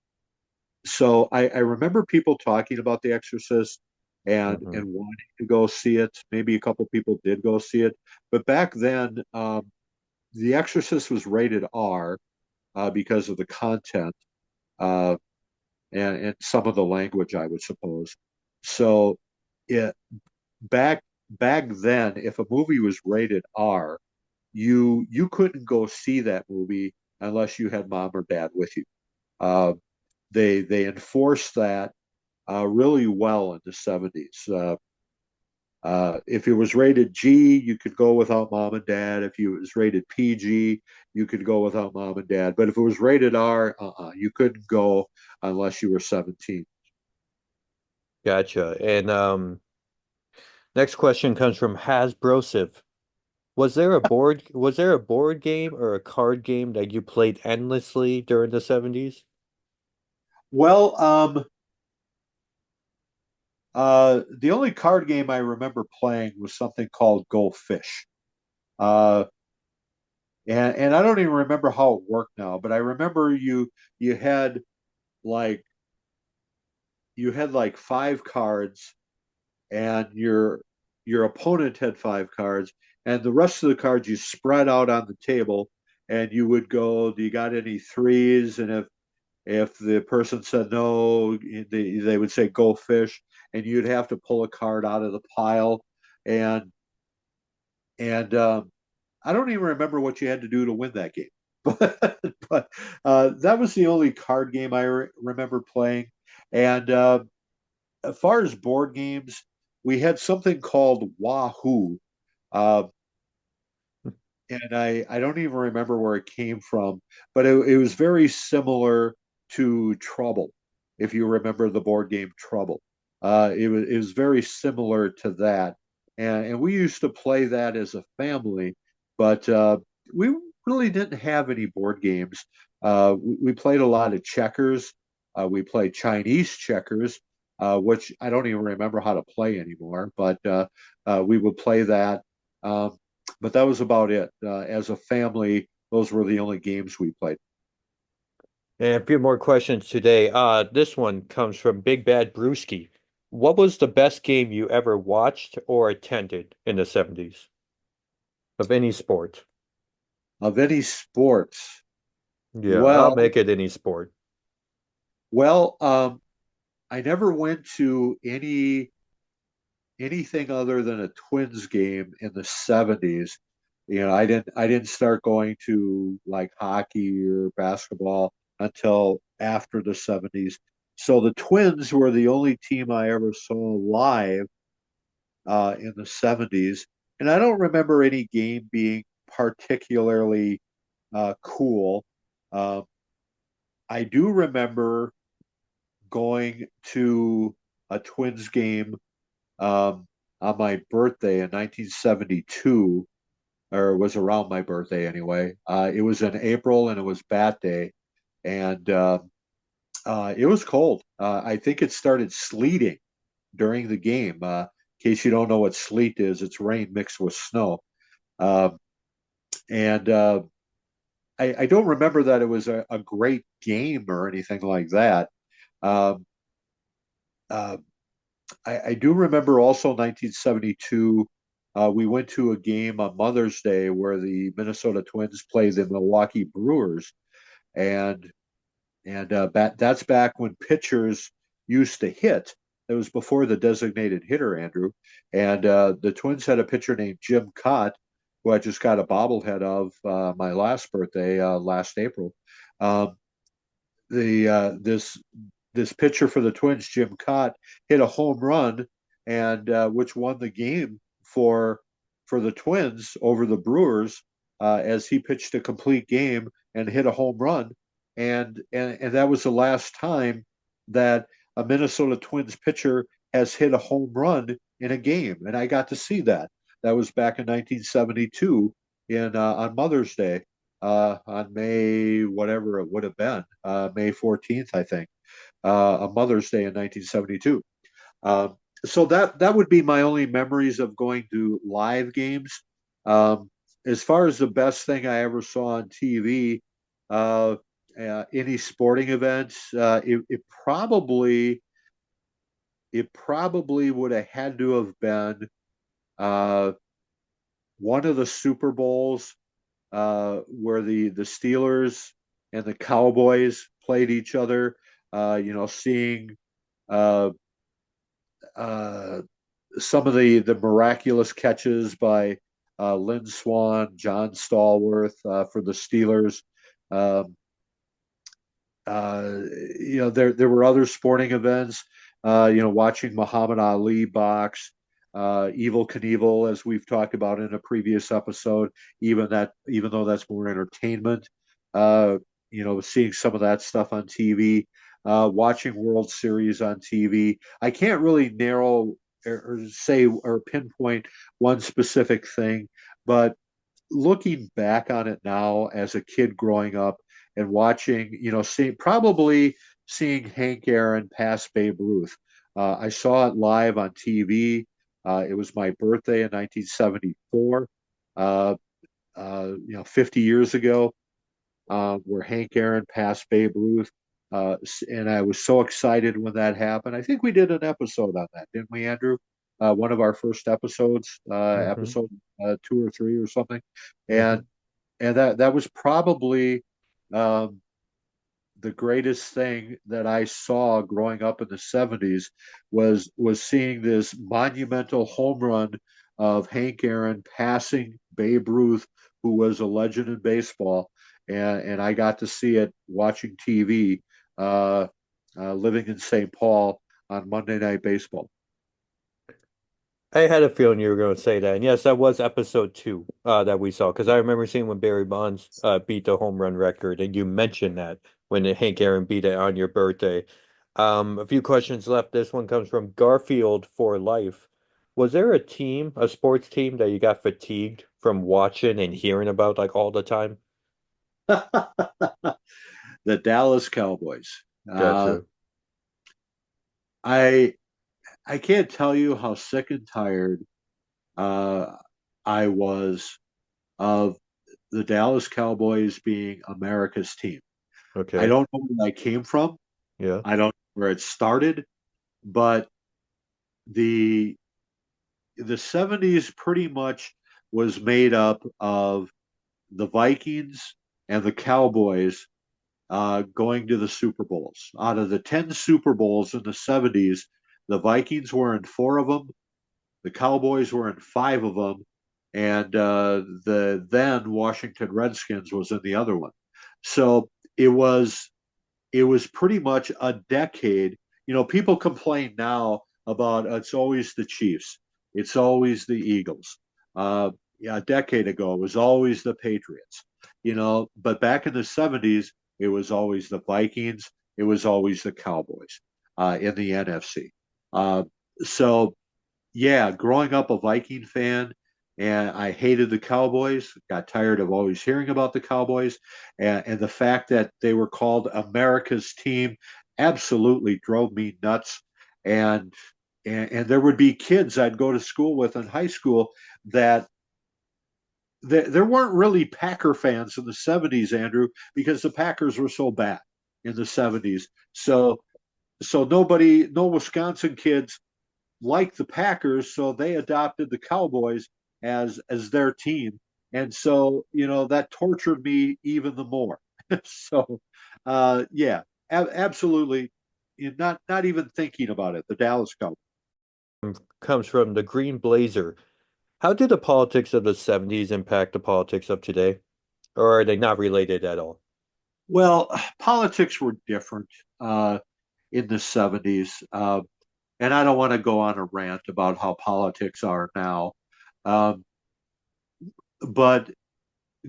so I remember people talking about The Exorcist and Hmm. wanting to go see it. Maybe a couple people did go see it, but back then, The Exorcist was rated R because of the content uh, and some of the language, I would suppose. So, it, back back then, if a movie was rated R, you couldn't go see that movie unless you had mom or dad with you. Uh, they enforced that really well in the 70s. If it was rated G, you could go without mom and dad. If it was rated PG, you could go without mom and dad. But if it was rated R, you couldn't go unless you were 17. Gotcha. And next question comes from Hasbrosiv. Was there a board game or a card game that you played endlessly during the 70s? Well, the only card game I remember playing was something called Go Fish. Uh, and I don't even remember how it worked now, but I remember you had like you had like five cards, and your opponent had five cards, and the rest of the cards you spread out on the table, and you would go, "Do you got any threes?" And if the person said no, they would say "Go fish," and you'd have to pull a card out of the pile, and and I don't even remember what you had to do to win that game. But that was the only card game I remember playing. And as far as board games, we had something called Wahoo. Uh, and I don't even remember where it came from, but it was very similar to Trouble, if you remember the board game Trouble. It was very similar to that, and we used to play that as a family, but we really didn't have any board games. We played a lot of checkers. We played Chinese checkers, which I don't even remember how to play anymore, but we would play that. Um, but that was about it. As a family, those were the only games we played. And a few more questions today. This one comes from Big Bad Brewski. What was the best game you ever watched or attended in the 70s of any sport? Of any sports, Yeah, I'll well, make it any sport. well, I never went to anything other than a Twins game in the 70s. I didn't start going to like hockey or basketball until after the 70s. So the Twins were the only team I ever saw live in the 70s. And I don't remember any game being particularly cool. Uh, I do remember going to a Twins game on my birthday in 1972, or it was around my birthday anyway. It was in April and it was bat day, and it was cold. I think it started sleeting during the game. In case you don't know what sleet is, it's rain mixed with snow. Um, and I don't remember that it was a great game or anything like that. Um, uh, I do remember also 1972. We went to a game on Mother's Day where the Minnesota Twins played the Milwaukee Brewers, and that's back when pitchers used to hit. It was before the designated hitter, Andrew. And the Twins had a pitcher named Jim Cott, who I just got a bobblehead of my last birthday, last April. Um, the this pitcher for the Twins, Jim Cott, hit a home run, and which won the game for the Twins over the Brewers, as he pitched a complete game and hit a home run, and that was the last time that a Minnesota Twins pitcher has hit a home run in a game, and I got to see that. That was back in 1972 in on Mother's Day, on May, whatever it would have been, May 14th, I think, a Mother's Day in 1972. So that would be my only memories of going to live games. Um, as far as the best thing I ever saw on TV, uh, any sporting events, it probably would have had to have been uh, one of the Super Bowls where the Steelers and the Cowboys played each other. Seeing uh, uh, some of the miraculous catches by Lynn Swan, John Stallworth for the Steelers. Um, uh, there were other sporting events. Watching Muhammad Ali box. Evil Knievel, as we've talked about in a previous episode, even though that's more entertainment, uh, seeing some of that stuff on TV, watching World Series on TV. I can't really narrow or say or pinpoint one specific thing, but looking back on it now as a kid growing up and watching, seeing Hank Aaron pass Babe Ruth. I saw it live on TV. It was my birthday in 1974, 50 years ago, where Hank Aaron passed Babe Ruth. And I was so excited when that happened. I think we did an episode on that, didn't we, Andrew? One of our first episodes, Hmm. episode 2 or 3 or something. Hmm. And that was probably um, the greatest thing that I saw growing up in the 70s was seeing this monumental home run of Hank Aaron passing Babe Ruth, who was a legend in baseball, and I got to see it watching TV, living in St. Paul on Monday Night Baseball. I had a feeling you were going to say that. And yes, that was episode two that we saw because I remember seeing when Barry Bonds beat the home run record, and you mentioned that when Hank Aaron beat it on your birthday. A few questions left. This one comes from Garfield for Life. Was there a team, a sports team that you got fatigued from watching and hearing about like all the time? The Dallas Cowboys. Uh, Gotcha. I I can't tell you how sick and tired uh, I was of the Dallas Cowboys being America's team. I Okay. don't know where I came from. Yeah. I don't know where it started, but the the 70s pretty much was made up of the Vikings and the Cowboys going to the Super Bowls. Out of the 10 Super Bowls in the 70s, the Vikings were in four of them, the Cowboys were in five of them, and the then Washington Redskins was in the other one. So it was it was pretty much a decade. People complain now about it's always the Chiefs, it's always the Eagles. Yeah, a decade ago, it was always the Patriots. But back in the 70s, it was always the Vikings, it was always the Cowboys in the NFC. Uh, so yeah, growing up a Viking fan, and I hated the Cowboys, got tired of always hearing about the Cowboys, and the fact that they were called America's team absolutely drove me nuts. And, and there would be kids I'd go to school with in high school that there weren't really Packer fans in the 70s, Andrew, because the Packers were so bad in the 70s. So no Wisconsin kids like the Packers, so they adopted the Cowboys as their team, and so that tortured me even the more. So, yeah, absolutely, not even thinking about it. The Dallas Cowboys. Comes from the Green Blazer. How did the politics of the 70s impact the politics of today? Or are they not related at all? Well, politics were different in the 70s, and I don't want to go on a rant about how politics are now, um, but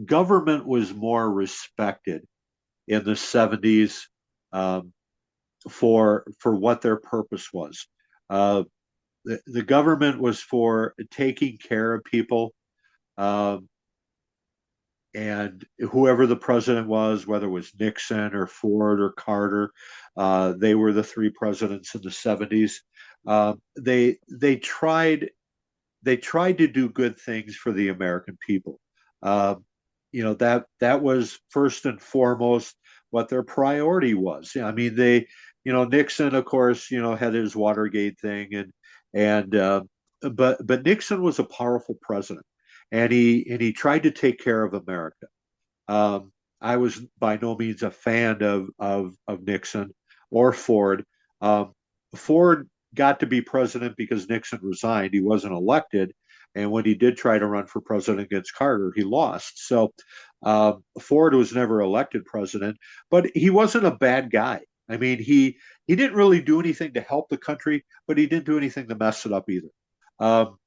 government was more respected in the 70s um, for what their purpose was. Uh, the government was for taking care of people, um, and whoever the president was, whether it was Nixon or Ford or Carter, they were the three presidents in the 70s. They tried to do good things for the American people. Uh, that was first and foremost what their priority was. I mean, Nixon, of course, had his Watergate thing, but Nixon was a powerful president, and he tried to take care of America. I was by no means a fan of Nixon or Ford. Um, Ford got to be president because Nixon resigned. He wasn't elected, and when he did try to run for president against Carter, he lost. So Ford was never elected president, but he wasn't a bad guy. I mean, he didn't really do anything to help the country, but he didn't do anything to mess it up either. Um,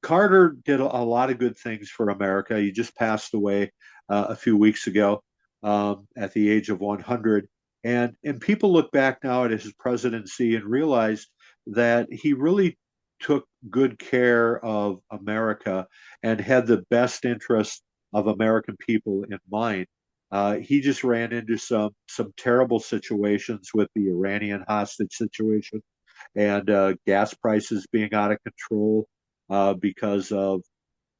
Carter did a lot of good things for America. He just passed away a few weeks ago at the age of 100. And people look back now at his presidency and realize that he really took good care of America and had the best interests of American people in mind. He just ran into some terrible situations with the Iranian hostage situation and gas prices being out of control because of,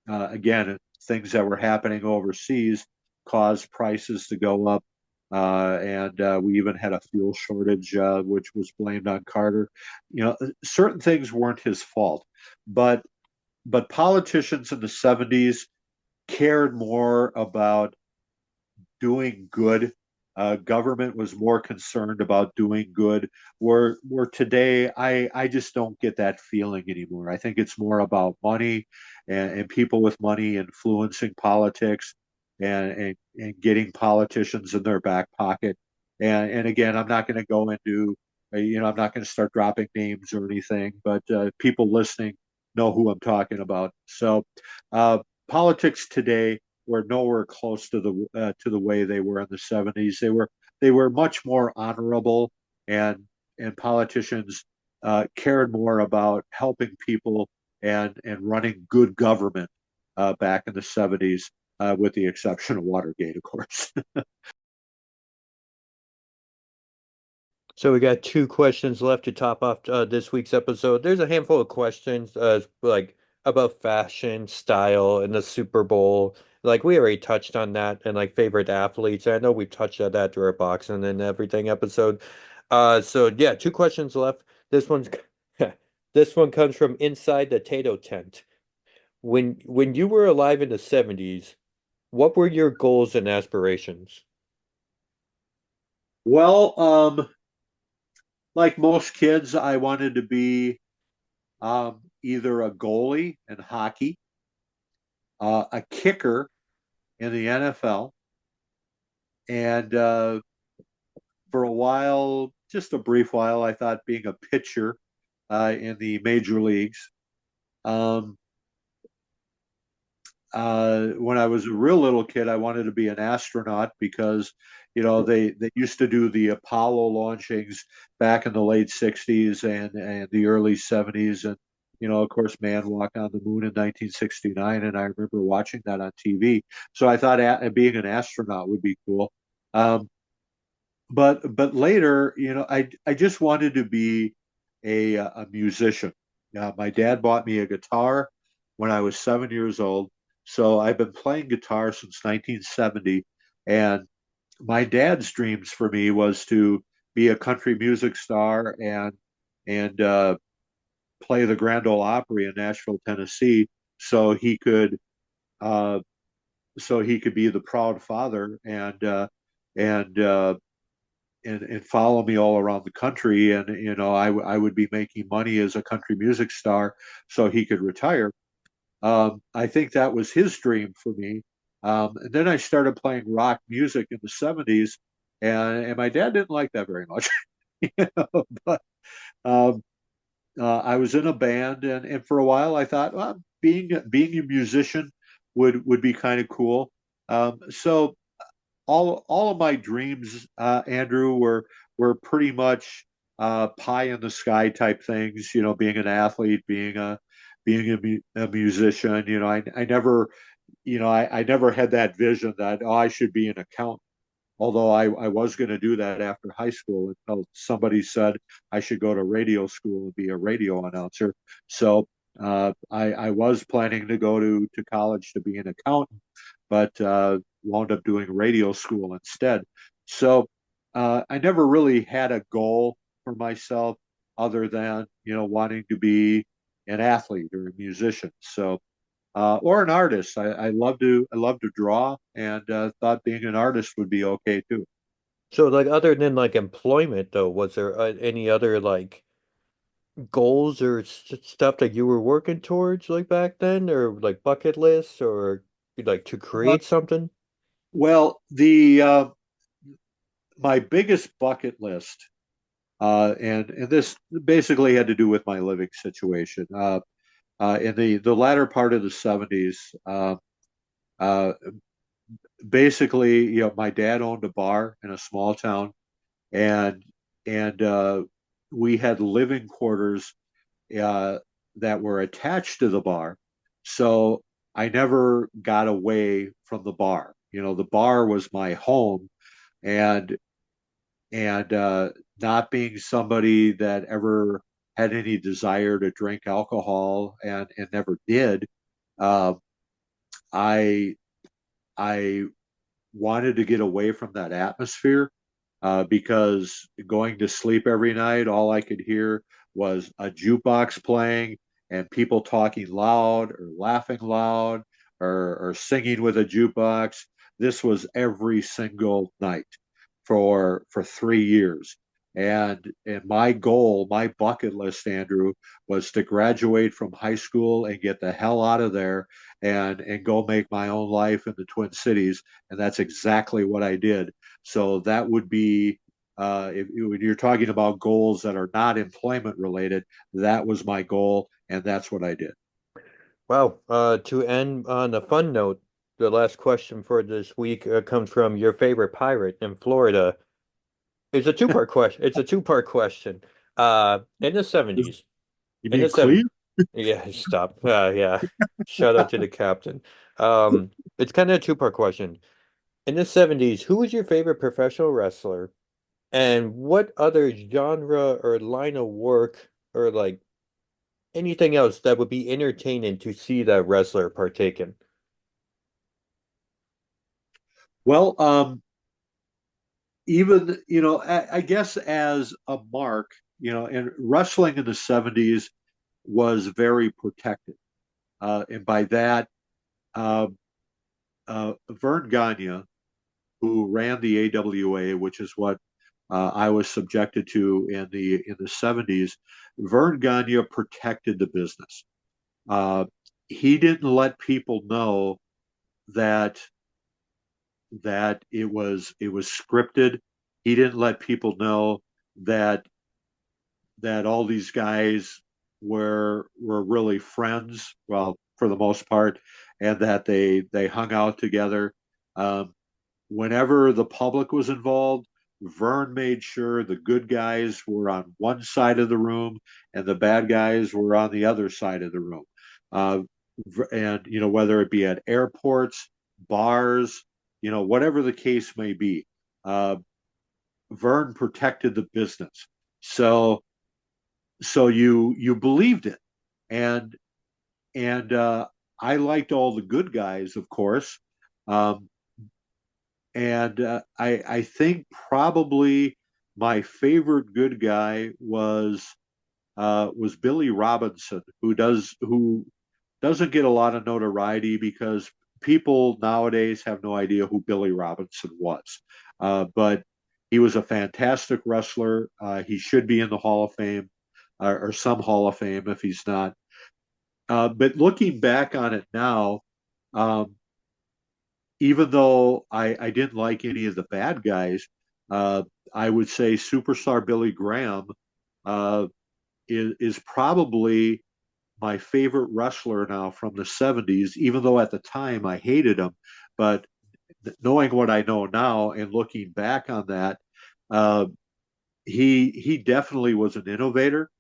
again, things that were happening overseas caused prices to go up. And we even had a fuel shortage, which was blamed on Carter. Certain things weren't his fault, but politicians in the 70s cared more about doing good. Government was more concerned about doing good. Where today, I just don't get that feeling anymore. I think it's more about money and people with money influencing politics and getting politicians in their back pocket. And again, I'm not going to go into, I'm not going to start dropping names or anything, but people listening know who I'm talking about. So, uh, politics today were nowhere close to the way they were in the 70s. They were much more honorable, and politicians cared more about helping people and running good government back in the 70s, with the exception of Watergate, of course. So we got two questions left to top off this week's episode. There's a handful of questions like about fashion, style, and the Super Bowl. Like we already touched on that, and like favorite athletes. I know we've touched on that through our boxing and everything episode. So yeah, two questions left. This one's this one comes from inside the Tato tent. When you were alive in the 70s, what were your goals and aspirations? Well, like most kids, I wanted to be either a goalie in hockey, a kicker in the NFL, and for a while, just a brief while, I thought being a pitcher in the major leagues. Um, when I was a real little kid, I wanted to be an astronaut because, they used to do the Apollo launchings back in the late 60s and the early 70s. And, of course, man walked on the moon in 1969. And I remember watching that on TV. So I thought being an astronaut would be cool. Um, but later, I just wanted to be a musician. My dad bought me a guitar when I was 7 years old, so I've been playing guitar since 1970. And my dad's dreams for me was to be a country music star and play the Grand Ole Opry in Nashville, Tennessee, so he could uh, be the proud father and and follow me all around the country. And, I would be making money as a country music star so he could retire. I think that was his dream for me. And then I started playing rock music in the 70s, and my dad didn't like that very much. But um, I was in a band, and for a while I thought, well, being a musician would be kind of cool. So all of my dreams, Andrew, were pretty much pie in the sky type things. Being an athlete, being a musician. I never, I never had that vision that, oh, I should be an accountant. Although I was going to do that after high school until somebody said I should go to radio school and be a radio announcer. So I was planning to go to college to be an accountant, but wound up doing radio school instead. So I never really had a goal for myself other than, wanting to be an athlete or a musician. So or an artist. I love to draw, and thought being an artist would be okay too. So like other than like employment though, was there any other like goals or stuff that you were working towards like back then or like bucket lists or like to Uh, create something? well, the my biggest bucket list, and this basically had to do with my living situation. In the latter part of the 70s, uh, basically, my dad owned a bar in a small town, and and we had living quarters uh, that were attached to the bar. So I never got away from the bar. The bar was my home, and and not being somebody that ever had any desire to drink alcohol and never did, uh, I I wanted to get away from that atmosphere because going to sleep every night, all I could hear was a jukebox playing and people talking loud or laughing loud or singing with a jukebox. This was every single night for 3 years. And my goal, my bucket list, Andrew, was to graduate from high school and get the hell out of there and go make my own life in the Twin Cities. And that's exactly what I did. So that would be when you're talking about goals that are not employment related, that was my goal, and that's what I did. Wow. To end on a fun note, the last question for this week comes from your favorite pirate in Florida. It's a two-part question. It's a two-part question. In the You 70s, in mean the Cleve? seven, yeah, stop. Yeah. Shout out to the captain. It's kind of a two-part question. In the 70s, who was your favorite professional wrestler? And what other genre or line of work or like anything else that would be entertaining to see that wrestler partake in? Well, even I guess as a mark, and wrestling in the '70s was very protected, and by that, uh, Vern Gagne, who ran the AWA, which is what I was subjected to in the '70s. Vern Gagne protected the business. Uh, he didn't let people know that it was scripted. He didn't let people know that that all these guys were really friends. Well, for the most part, and that they hung out together. Um, Whenever the public was involved, Vern made sure the good guys were on one side of the room and the bad guys were on the other side of the room. Uh, and whether it be at airports, bars, whatever the case may be, uh, Vern protected the business. So you believed it, and and I liked all the good guys, of course. Um, and I think probably my favorite good guy was Billy Robinson, who doesn't get a lot of notoriety because people nowadays have no idea who Billy Robinson was. But he was a fantastic wrestler. He should be in the Hall of Fame or some Hall of Fame if he's not. But looking back on it now, um, even though I didn't like any of the bad guys, uh, I would say Superstar Billy Graham uh, is probably my favorite wrestler now from the '70s, even though at the time I hated him. But knowing what I know now and looking back on that, uh, he definitely was an innovator.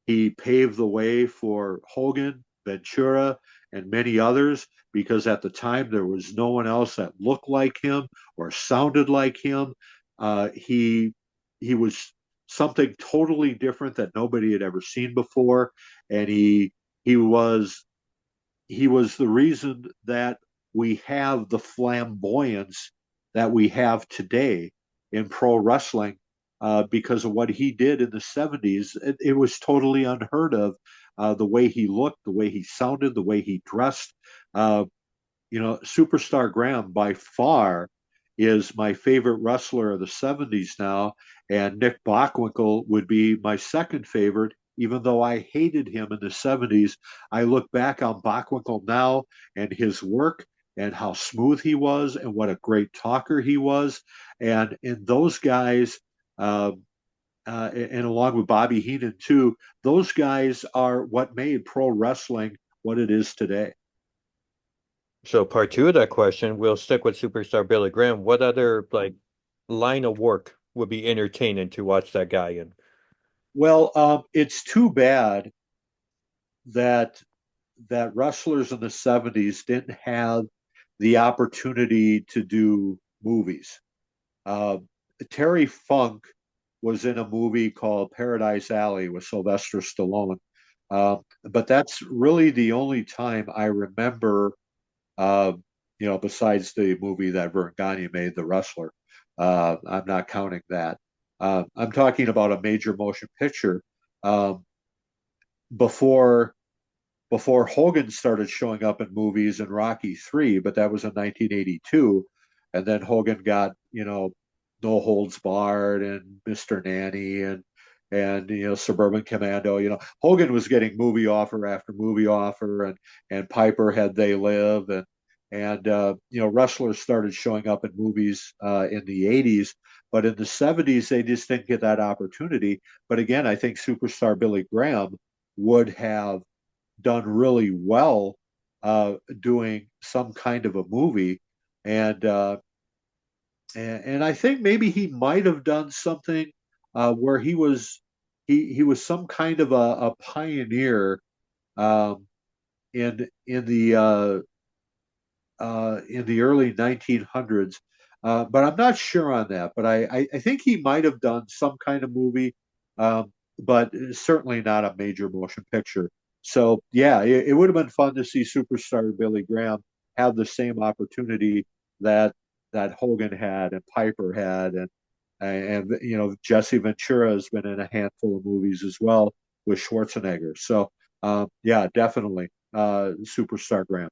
He paved the way for Hogan, Ventura, and many others because at the time there was no one else that looked like him or sounded like him. He was something totally different that nobody had ever seen before, and he was he was the reason that we have the flamboyance that we have today in pro wrestling because of what he did in the '70s. It was totally unheard of. The way he looked, the way he sounded, the way he dressed. Uh, Superstar Graham by far is my favorite wrestler of the '70s now, and Nick Bockwinkel would be my second favorite. Even though I hated him in the '70s, I look back on Bockwinkel now and his work and how smooth he was and what a great talker he was. And those guys, uh, and along with Bobby Heenan too, those guys are what made pro wrestling what it is today. So part two of that question, we'll stick with superstar Billy Graham. What other like line of work would be entertaining to watch that guy in? Well, it's too bad that wrestlers in the 70s didn't have the opportunity to do movies. Uh, Terry Funk was in a movie called Paradise Alley with Sylvester Stallone. But that's really the only time I remember, uh, besides the movie that Vern Gagne made, The Wrestler. I'm not counting that. I'm talking about a major motion picture um, before Hogan started showing up in movies in Rocky 3, but that was in 1982. And then Hogan got, No Holds Barred and Mr. Nanny and Suburban Commando. Hogan was getting movie offer after movie offer, and Piper had They Live, and wrestlers started showing up in movies in the 80s. But in the 70s, they just didn't get that opportunity. But again, I think superstar Billy Graham would have done really well doing some kind of a movie, and, and I think maybe he might have done something where he was some kind of a pioneer um, in the early 1900s. But I'm not sure on that. But I think he might have done some kind of movie, but certainly not a major motion picture. So yeah, it would have been fun to see superstar Billy Graham have the same opportunity that Hogan had and Piper had, and Jesse Ventura has been in a handful of movies as well with Schwarzenegger. So yeah, definitely superstar Graham.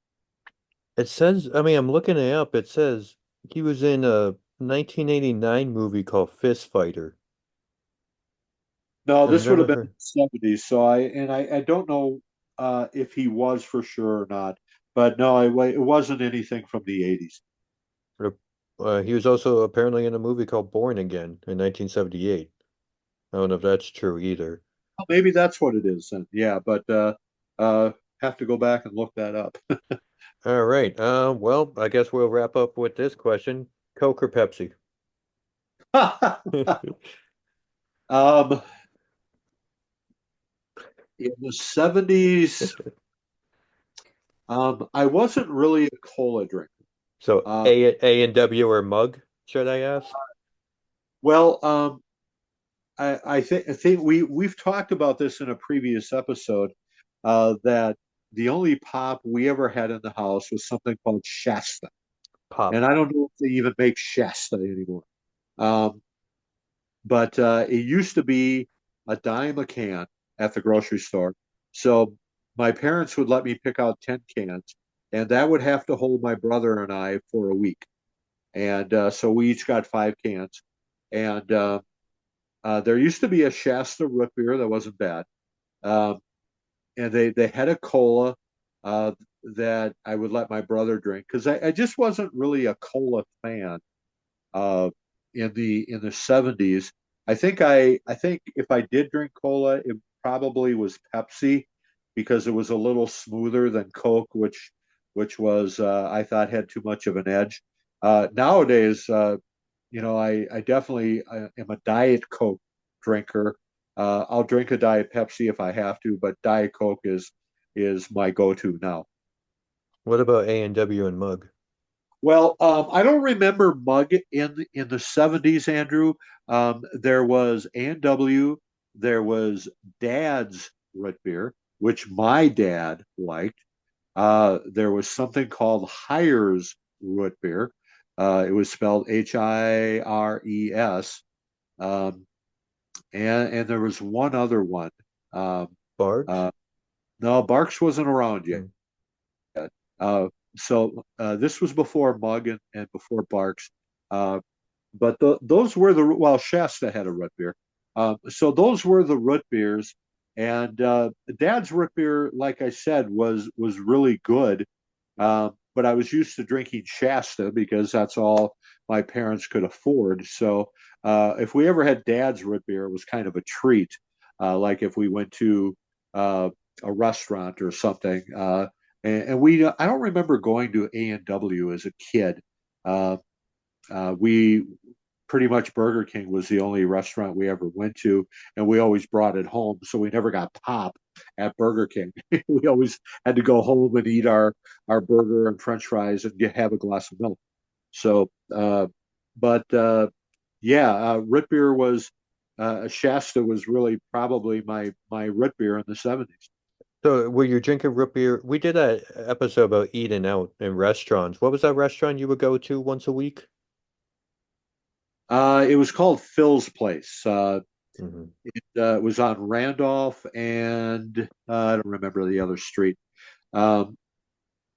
It says, I mean, I'm looking it up. It says he was in a 1989 movie called Fist Fighter. No, I've this would have never been in heard. the 70s. So I don't know if he was for sure or not, but no, it wasn't anything from the 80s. He was also apparently in a movie called Born Again in 1978. I don't know if that's true either. Well, maybe that's what it is then. Yeah, but uh, have to go back and look that up. All right. Well, I guess we'll wrap up with this question. Coke or Pepsi? um, in the 70s, I wasn't really a cola drinker. So Uh, A and W or mug, should I ask? well, I think we've talked about this in a previous episode that the only pop we ever had in the house was something called Shasta, Pop. and I don't know if they even make Shasta anymore. Um, but it used to be a dime a can at the grocery store. So my parents would let me pick out 10 cans, and that would have to hold my brother and I for a week. And so we each got 5 cans. And there used to be a Shasta root beer that wasn't bad. Um, and they had a cola uh, that I would let my brother drink because I just wasn't really a cola fan uh, in the 70s. I think if I did drink cola, it probably was Pepsi because it was a little smoother than Coke, which was I thought had too much of an edge. Nowadays, I definitely am a Diet Coke drinker. I'll drink a Diet Pepsi if I have to, but Diet Coke is my go-to now. What about A and W and mug? Well, I don't remember Mug in the 70s, Andrew. There was A&W, there was Dad's root beer, which my dad liked. There was something called Hires root beer. It was spelled Hires. Um, and there was one other one. Um, Barks? uh, no, Barks wasn't around yet. Hmm. Uh, so this was before Mug and before Barks. Uh, but those were well, Shasta had a root beer. So those were the root beers. And Dad's root beer, like I said, was really good. But but I was used to drinking Shasta because that's all my parents could afford. So if we ever had Dad's root beer, it was kind of a treat. Like if we went to uh, a restaurant or something. And we, I don't remember going to A&W as a kid. Uh, we pretty much Burger King was the only restaurant we ever went to, and we always brought it home. So we never got pop at Burger King. We always had to go home and eat our burger and French fries and have a glass of milk. So, but yeah, root beer was Shasta was really probably my root beer in the 70s. So were you drinking root beer? We did a episode about eating out in restaurants. What was that restaurant you would go to once a week? It was called Phil's Place. Hmm. It was on Randolph and I don't remember the other street um,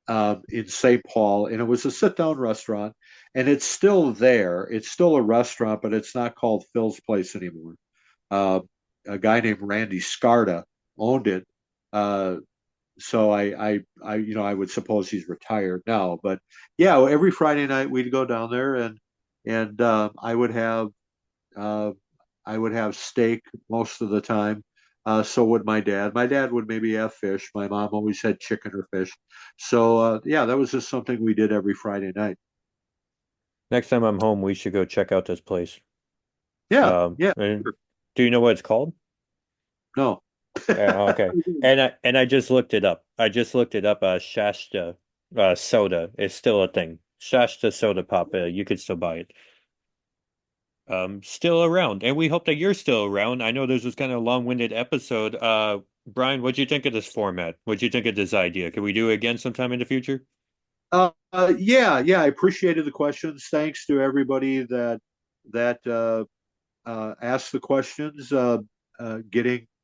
in St. Paul, and it was a sit-down restaurant, and it's still there. It's still a restaurant, but it's not called Phil's Place anymore. Uh, a guy named Randy Scarda owned it. Uh, so I would suppose he's retired now. But yeah, every Friday night we'd go down there, and uh, I would have steak most of the time. So would my dad. My dad would maybe have fish. My mom always had chicken or fish. So yeah, that was just something we did every Friday night. Next time I'm home, we should go check out this place. Yeah, yeah, And sure. do you know what it's called? No. Okay. And I just looked it up. I just looked it up. Shasta soda is still a thing. Shasta soda pop. You could still buy it. Still around, and we hope that you're still around. I know this was kind of a long-winded episode. Bryan, what'd you think of this format? What'd you think of this idea? Can we do it again sometime in the future? Yeah, yeah. I appreciated the questions. Thanks to everybody that asked the questions.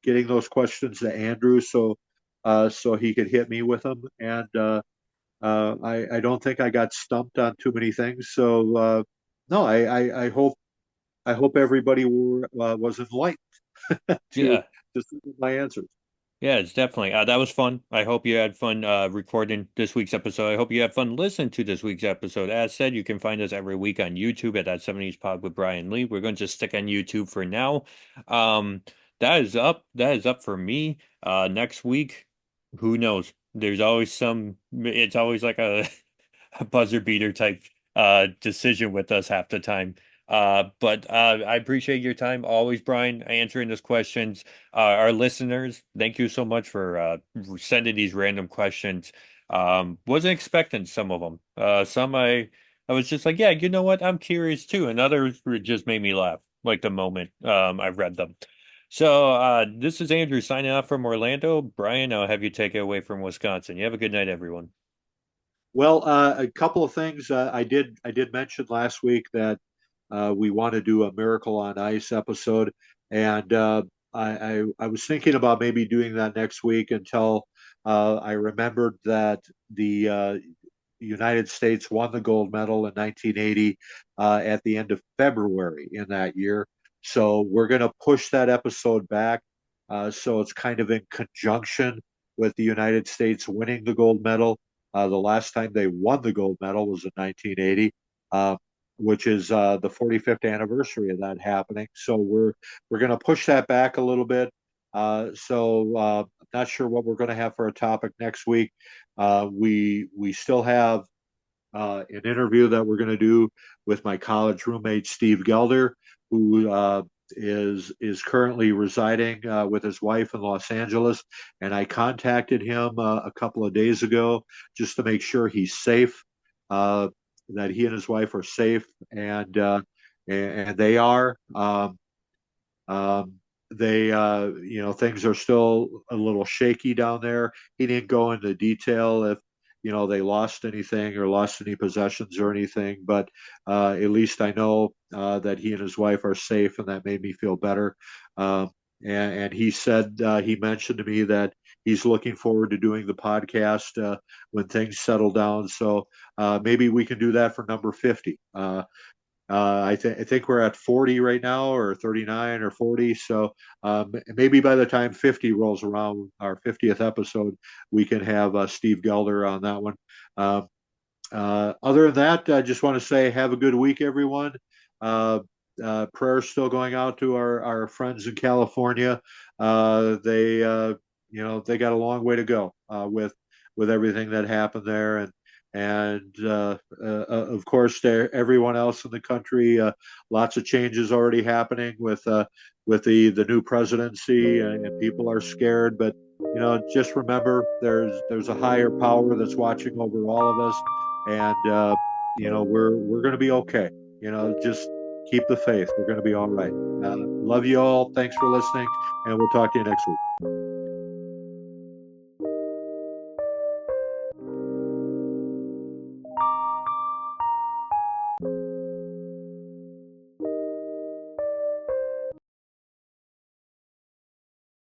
Getting those questions to Andrew so he could hit me with them. And I don't think I got stumped on too many things. So no, I hope everybody was enlightened to Yeah. to some of my answers. Yeah, it's definitely that was fun. I hope you had fun recording this week's episode. I hope you had fun listening to this week's episode. As said, you can find us every week on YouTube at that 70s Pod with Bryan Lee. We're going to just stick on YouTube for now. Um, that is up. That is up for me. Next week, who knows? There's always some. It's always like a buzzer beater type decision with us half the time. But I appreciate your time always, Bryan, answering those questions. Our listeners, thank you so much for sending these random questions. Wasn't expecting some of them. Some I was just like, yeah, you know what? I'm curious too. And others just made me laugh like the moment I read them. So this is Andrew signing off from Orlando. Bryan, I'll have you take it away from Wisconsin. You have a good night, everyone. Well, a couple of things I did mention last week that we want to do a Miracle on Ice episode, and I was thinking about maybe doing that next week until I remembered that the United States won the gold medal in 1980 at the end of February in that year. So we're going to push that episode back. So it's kind of in conjunction with the United States winning the gold medal. The last time they won the gold medal was in 1980, uh, which is the 45th anniversary of that happening. So we're going to push that back a little bit. I'm not sure what we're going to have for a topic next week. We still have an interview that we're going to do with my college roommate Steve Gelder, who is currently residing with his wife in Los Angeles. And I contacted him a couple of days ago just to make sure he's safe, that he and his wife are safe, and they are. Um, things are still a little shaky down there. He didn't go into detail if, they lost anything or lost any possessions or anything, but at least I know that he and his wife are safe, and that made me feel better. And he said, he mentioned to me that he's looking forward to doing the podcast when things settle down. So maybe we can do that for number 50. I think we're at 40 right now, or 39 or 40. So maybe by the time 50 rolls around, our 50th episode, we can have Steve Gelder on that one. Um, Other than that, I just want to say have a good week, everyone. Uh, Prayers still going out to our friends in California. They they got a long way to go with everything that happened there, and of course to everyone else in the country. Lots of changes already happening with the new presidency, and people are scared, but just remember there's a higher power that's watching over all of us, and we're going to be okay. Just keep the faith. We're going to be all right. Love you all. Thanks for listening, and we'll talk to you next week.